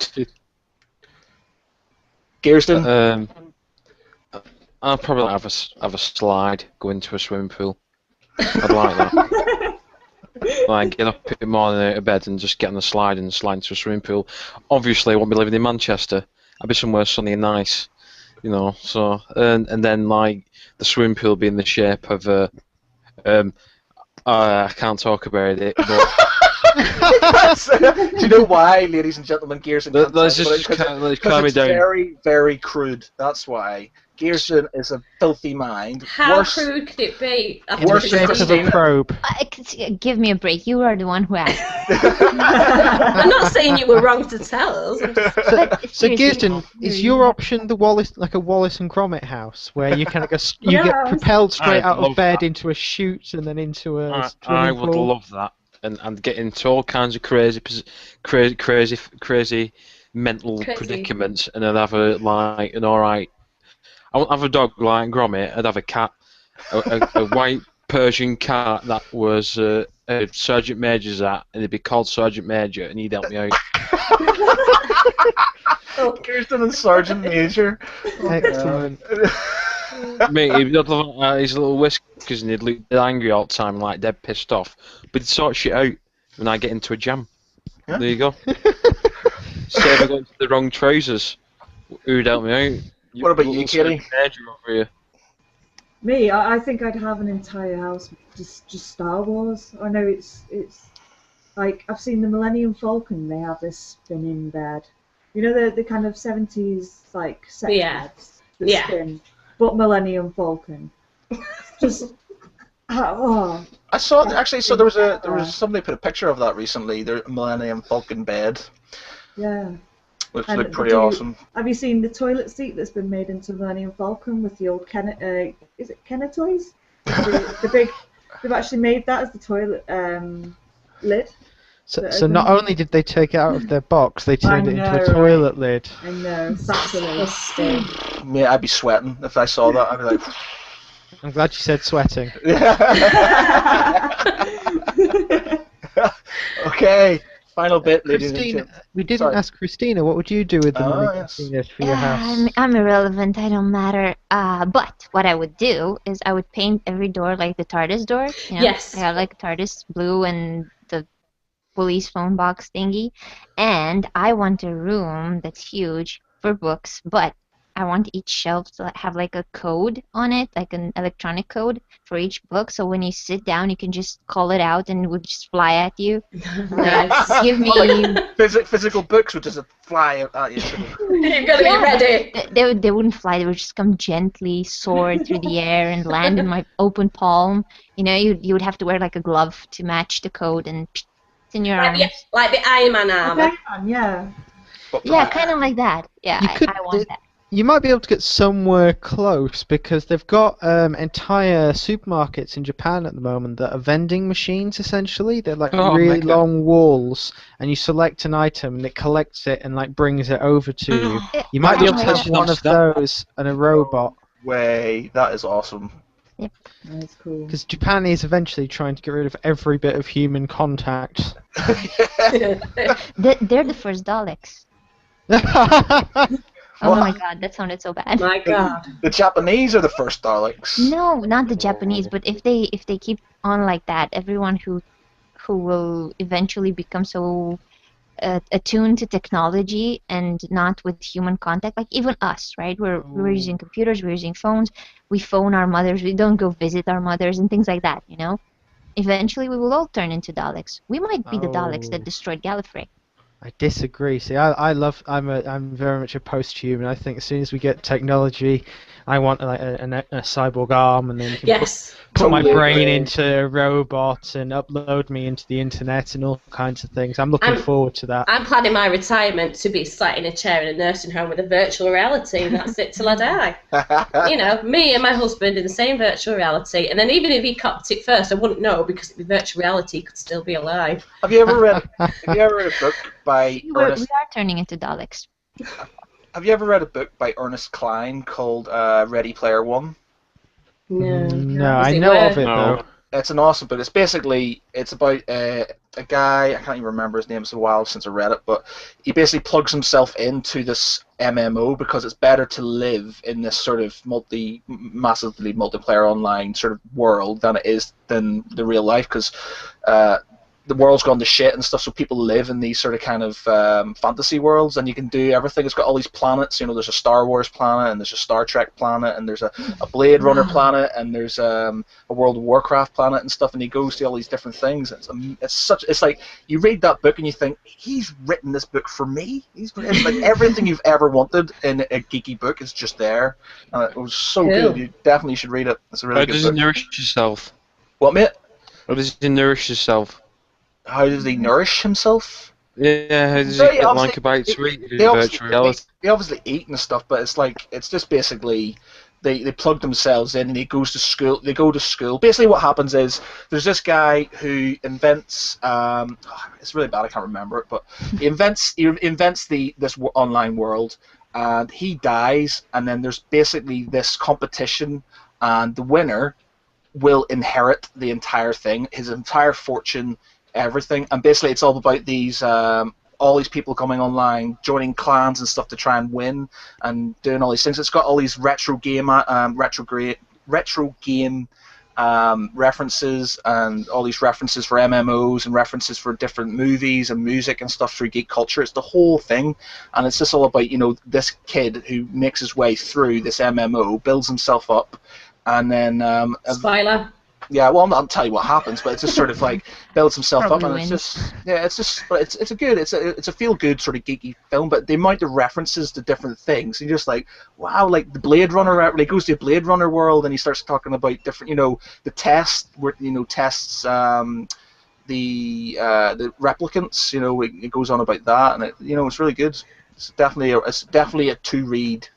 Gearsden? I'll probably have a slide, go into a swimming pool. I'd like that. Like get up in the morning out of bed and just get on the slide and slide into a swimming pool. Obviously, I won't be living in Manchester. I'd be somewhere sunny and nice, So and then like the swimming pool be in the shape of I can't talk about it. But Do you know why, ladies and gentlemen, Gearsden? let's just calm me it's down. very, very crude. That's why. Gearston is a filthy mind. How crude could it be? Worse The than shape of a Cristina. probe. Give me a break. You are the one who asked. I'm not saying you were wrong to tell us. But So seriously, Gearston, is your option the Wallace, like a Wallace and Gromit house, where you kind of go, you get propelled straight I'd out of love bed that. into a chute and then into a I swimming would pool? love that, and get into all kinds of crazy mental Crazy. predicaments, and I'd have an alright. I wouldn't have a dog like Gromit. I'd have a cat, a white Persian cat that was a Sergeant Major's hat, and it'd be called Sergeant Major, and he'd help me out. Gearston and Sergeant Major. Excellent. Mate, he'd have his little whiskers, and he'd look dead angry all the time, like dead pissed off. But he'd sort shit out when I get into a jam. Yeah. There you go. Save I got into the wrong trousers. Who'd help me out? What about you, Little Kitty? Sergeant Major over here. Me, I think I'd have an entire house just Star Wars. I know it's like I've seen the Millennium Falcon. They have this spinning bed. You know the kind of 70s like set Yeah. beds that Yeah. spin, but Millennium Falcon. Just oh, I saw actually. So there was somebody put a picture of that recently. The Millennium Falcon bed, yeah. which And looked pretty do you- awesome. Have you seen the toilet seat that's been made into Millennium Falcon with the old is it Kenner toys? the big. They've actually made that as the toilet lid. So not only did they take it out of their box, they turned it into know, a right? toilet lid. I know, Saxony. Mate, I'd be sweating if I saw that. I'd be like, I'm glad you said sweating. okay. Final bit, ladies and Christina, gentlemen. we didn't Sorry. ask Christina, what would you do with the money, yes. Christina, for your house? I'm irrelevant. I don't matter. But what I would do is I would paint every door like the TARDIS door. You know? Yes. I have like TARDIS blue and the police phone box thingy, and I want a room that's huge for books, but I want each shelf to have like a code on it, like an electronic code for each book. So when you sit down, you can just call it out and it would just fly at you. Nice. Give me. Physical books would just fly at you. You've got to be ready. They wouldn't fly. They would just come gently, soar through the air, and land in my open palm. You know, you would have to wear like a glove to match the code, and it's in your arms. Like the Iron Man armor. Okay, yeah. Yeah, kind of like that. Yeah, You could- I want that. You might be able to get somewhere close because they've got entire supermarkets in Japan at the moment that are vending machines essentially. They're like Oh, really mega. long walls, and you select an item and it collects it and like brings it over to you. You might be able to That's have one of not- those and a robot Way, that is awesome. That's cool. because Japan is eventually trying to get rid of every bit of human contact. They're the first Daleks. Oh my god, that sounded so bad. My God. The Japanese are the first Daleks. No, not the Japanese, but if they keep on like that, everyone who will eventually become so attuned to technology and not with human contact, like even us, right? We're using computers, we're using phones, we phone our mothers, we don't go visit our mothers and things like that, you know? Eventually we will all turn into Daleks. We might be the Daleks that Oh. destroyed Gallifrey. I disagree. See, I'm very much a post-human. I think as soon as we get technology, I want like a cyborg arm, and then you can Yes. put my Totally brain agree. into a robot and upload me into the internet and all kinds of things. I'm looking I'm- forward to that. I'm planning my retirement to be sat in a chair in a nursing home with a virtual reality, and that's it till I die. You know, me and my husband in the same virtual reality, and then even if he copped it first, I wouldn't know because it'd be virtual reality, he could still be alive. Have you ever read a book by We Ernest? are turning into Daleks. Have you ever read a book by Ernest Cline called Ready Player One? No. No, Is I it know where- of it No. though. It's an awesome book. It's about a guy. I can't even remember his name. It's a while since I read it, but he basically plugs himself into this MMO because it's better to live in this sort of massively multiplayer online sort of world than it is than the real life. Because the world's gone to shit and stuff, so people live in these sort of kind of fantasy worlds, and you can do everything. It's got all these planets. You know, there's a Star Wars planet, and there's a Star Trek planet, and there's a Blade Runner planet, and there's a World of Warcraft planet and stuff. And he goes to all these different things. It's like you read that book and you think he's written this book for me. It's like everything you've ever wanted in a geeky book is just there. It was so good. You definitely should read it. It's a really good book. How does he nourish himself? What, mate? How does he nourish himself? How does he nourish himself? Yeah, how does he get like a bite to eat in virtual reality? They obviously eat and stuff, but it's just basically they plug themselves in and he goes to school. They go to school. Basically, what happens is there's this guy who invents. It's really bad. I can't remember it, but he invents this online world, and he dies, and then there's basically this competition, and the winner will inherit the entire thing, his entire fortune, everything, and basically it's all about these all these people coming online, joining clans and stuff to try and win, and doing all these things. It's got all these retro game references, and all these references for MMOs and references for different movies and music and stuff through geek culture. It's the whole thing, and it's just all about, you know, this kid who makes his way through this MMO, builds himself up, and then Spoiler. yeah, well, I'll tell you what happens, but it's just sort of like builds himself Probably up, and it's a feel good sort of geeky film, but the amount of references to different things, you're just like, wow, like the Blade Runner, he goes to a Blade Runner world and he starts talking about different, you know, the test where, you know, tests the replicants, you know, it goes on about that, and you know, it's really good. It's definitely a to read.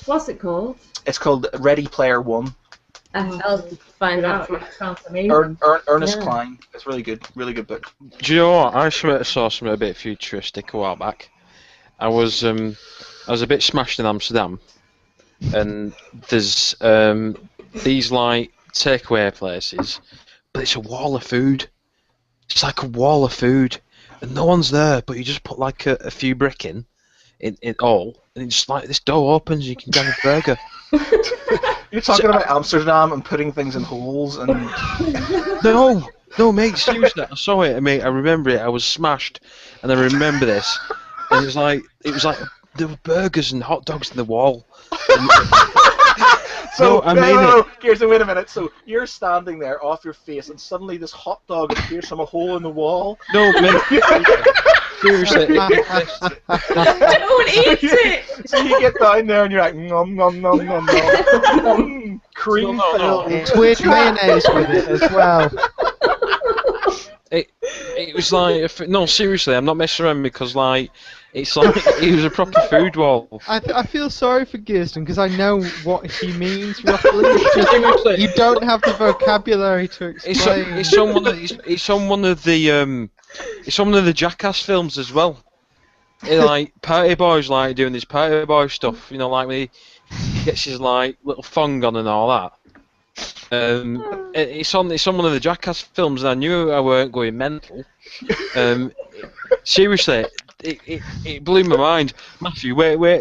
What's it called? It's called Ready Player One. I'll find that. Sounds amazing. Ernest Cline. It's really good book. Do you know what? I saw something a bit futuristic a while back. I was a bit smashed in Amsterdam, and there's these like takeaway places, but it's a wall of food. It's like a wall of food, and no one's there. But you just put like a few brick in all, and it's like this door opens, you can get a burger. You're talking about Amsterdam and putting things in holes and. No, mate, seriously, I saw it, mate. I remember it. I was smashed, and I remember this. And it was like there were burgers and hot dogs in the wall. No, Gears, wait a minute. So you're standing there off your face, and suddenly this hot dog appears from a hole in the wall. No, mate. Seriously. Don't eat it! So you get down there and you're like, nom nom nom nom nom. Cream filled. It's weird mayonnaise with it as well. It was like, no, seriously, I'm not messing around, because like, it's like it was a proper food wall. I feel sorry for Gearston because I know what he means roughly. It's just, you don't have the vocabulary to explain. It's on one of the Jackass films as well. Like party boys like doing this party boy stuff, you know, like when he gets his like little thong on and all that. It's on one of the Jackass films, and I knew I weren't going mental. Seriously, it blew my mind. Matthew,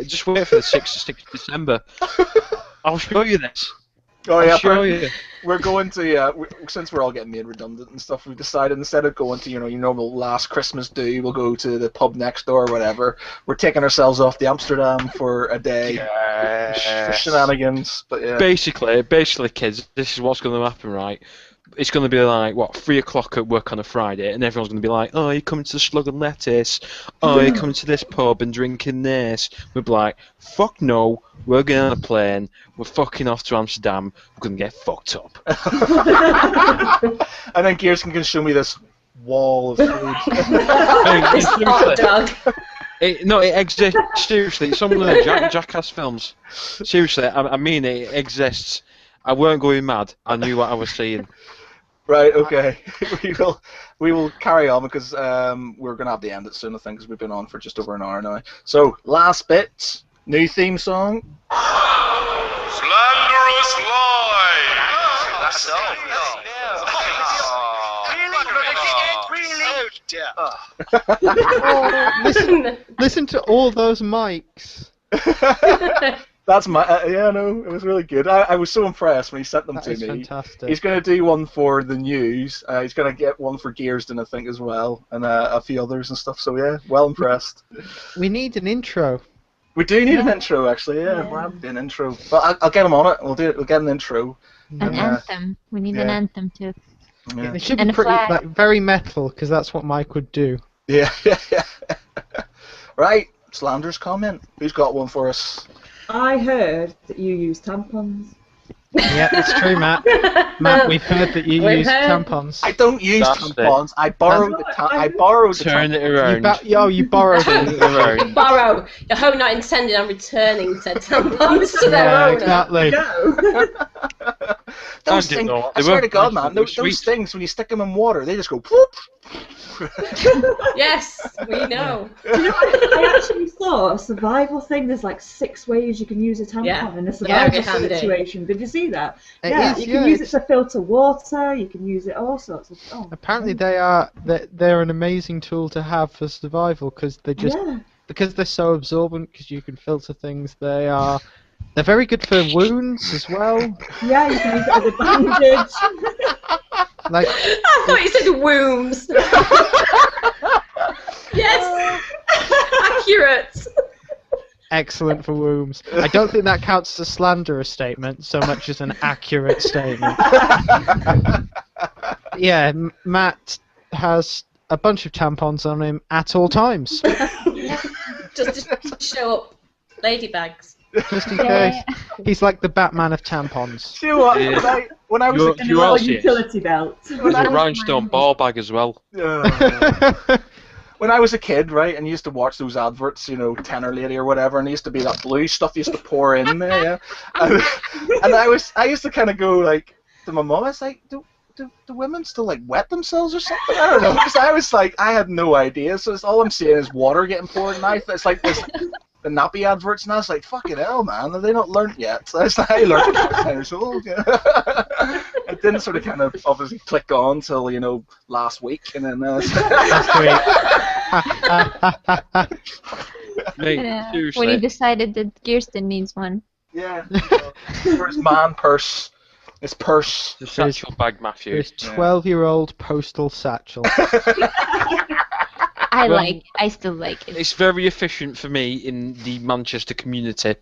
just wait for the 6th of December. I'll show you this. Oh yeah, I'll show you. We're going to since we're all getting made redundant and stuff, we've decided instead of going to your normal last Christmas do, we'll go to the pub next door or whatever. We're taking ourselves off to Amsterdam for a day for shenanigans. But yeah. Basically, kids, this is what's going to happen, right? It's going to be like, 3 o'clock at work on a Friday, and everyone's going to be like, oh, you're coming to the Slug and Lettuce, oh, you're coming to this pub and drinking this. We'll be like, fuck no, we're going on a plane, we're fucking off to Amsterdam, we're going to get fucked up. And then Gears can show me this wall of food. This hot dog. It exists, seriously, it's some of the Jackass films. Seriously, I mean it exists. I weren't going mad, I knew what I was seeing. Right, okay. We will carry on because we're going to have to end it soon, I think, because we've been on for just over an hour now. So, last bit, new theme song. Slanderous lie! That's Listen to all those mics. That's my yeah, no, it was really good. I was so impressed when he sent them That to is me. fantastic. He's going to do one for the news. He's going to get one for Gearsden, I think, as well, and a few others and stuff. So yeah, well impressed. We need an intro. We do need an intro, actually. Yeah, we'll have an intro. But I'll get him on it. We'll do it. We'll get an intro. An anthem. We need an anthem too. Yeah. It should And be a pretty flag. like very metal because that's what Mike would do. Yeah. Right. Slander's comment. Who's got one for us? I heard that you use tampons. Yeah, that's true, Matt. Matt, we've heard that you We've use heard. tampons. I don't use That's it. tampons. I borrowed the I borrowed the Turn tampons. it around. You borrowed Turn it. it around. Borrow. Your home not intending on returning said tampons to their Yeah, owner. exactly. Go. Those I didn't things, know what I they swear were. to God, They man, were those sweet. things, when you stick them in water, they just go whoop. Yes, we know. I actually saw a survival thing. There's like 6 ways you can use a tampon Yeah. in a Yeah, survival handy. situation. Did you see that? It yeah, is, you can use it it's- to filter water. You can use it all sorts of. Oh, Apparently they're an amazing tool to have for survival because yeah. because they're so absorbent because you can filter things. They're very good for wounds as well. Yeah, you can use it as a bandage. Like I thought you said wombs. Yes, accurate. excellent for wombs. I don't think that counts as a slanderous statement so much as an accurate statement. Yeah, Matt has a bunch of tampons on him at all times, Just to show up ladybags. just in case. He's like the Batman of tampons. Do you know what? Yeah. When I was a You're- kid, you Little else is. utility belt. There's a rhinestone ball bag as well. when I was a kid, right, and you used to watch those adverts, you know, Tenor Lady or whatever, and there used to be that blue stuff used to pour in there, yeah. And I used to kind of go like to my mom, I was like, do women still like wet themselves or something? I don't know, because I was like, I had no idea. So it's all I'm seeing is water getting poured, and it's like this. The nappy adverts, and I was like, fucking hell, man, have they not learnt yet? So I was like, I learned at 10 years old. It didn't sort of kind of obviously click on till, you know, last week, and then Mate, When seriously. he decided that Kirsten needs one. yeah. For his man purse, his purse. The satchel bag, Matthew. His 12-year-old postal satchel. I still like it. It's very efficient for me in the Manchester community.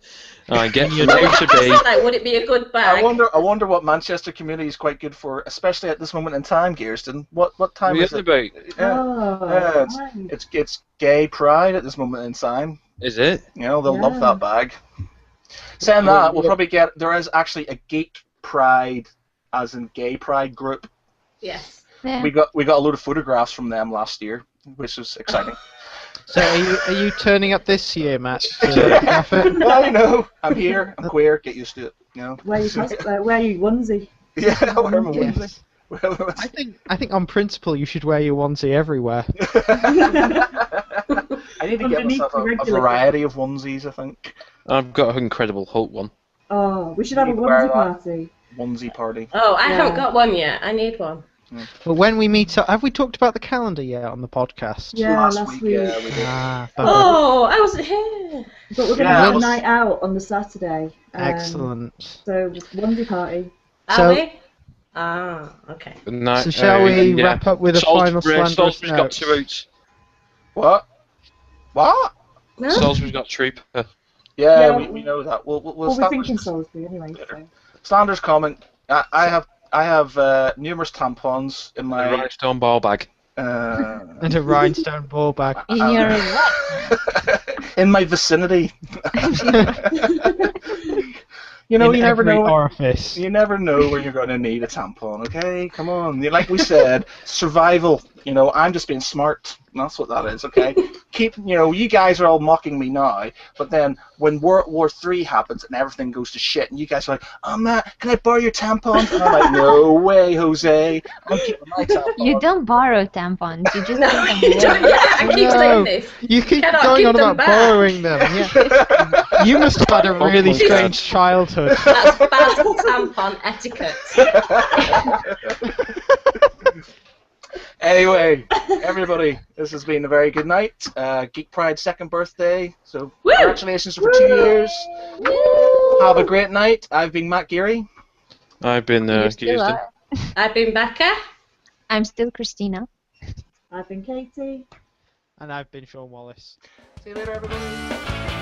I get from A to B. Like, would it be a good bag? I wonder what Manchester community is quite good for, especially at this moment in time, Gearston. What time is it? About. Yeah. Oh, Yeah, nice. it's gay pride at this moment in time. Is it? You know, they'll love Yeah. that bag. Saying that, we'll probably get. There is actually a GEEK Pride, as in gay pride group. Yes. Yeah. We got a load of photographs from them last year, which was exciting. So are you turning up this year, Matt? To laugh at? Well, you know, I'm here. I'm queer. Get used to it. You know. Wear your onesie. Yeah, I wear my Yes. onesie. Well, I think on principle you should wear your onesie everywhere. I need to get Underneath myself the a regular variety of onesies, I think. I've got an Incredible Hulk one. Oh, we should have a You wear onesie that. party. Onesie party. Oh, I Yeah. haven't got one yet. I need one. But when we meet up, have we talked about the calendar yet on the podcast? Yeah, last week. Yeah, we did. Ah, Oh, I wasn't here. But we're going to Yeah, have a let's- night out on the Saturday. excellent. So, onesie party. Are So- we? Ah, okay. So shall we wrap up with a final slanderous Salisbury's got note? 2 routes. What? What? No? Salisbury's got Troop. Yeah, Yeah, we know that. We'll We'll be start thinking with Salisbury anyway. So. Slander's comment. I have numerous tampons in A my rhinestone ball bag. And a rhinestone ball bag. In your what? in my vicinity. You know, In you never every know. orifice. You never know when you're going to need a tampon. Okay, come on. Like we said, survival. You know, I'm just being smart. That's what that is. Okay. You guys are all mocking me now, but then when World War III happens and everything goes to shit, and you guys are like, "Oh Matt, can I borrow your tampons?" And I'm like, "No way, Jose. I'm keeping my tampons." You don't borrow tampons. You just No, give you them don't. away. Yeah, I keep No. saying this. You keep Cannot going give on them about back. borrowing them. Yeah. You must have had a really Oh my strange childhood. That's bad tampon etiquette. Anyway, everybody, this has been a very good night. Geek Pride's second birthday, so Woo! congratulations for 2 years. Have a great night. I've been Matt Geary. I've been You still Houston. are. I've been Becca. I'm still Cristina. I've been Katie. And I've been Sean Wallace. See you later, everybody.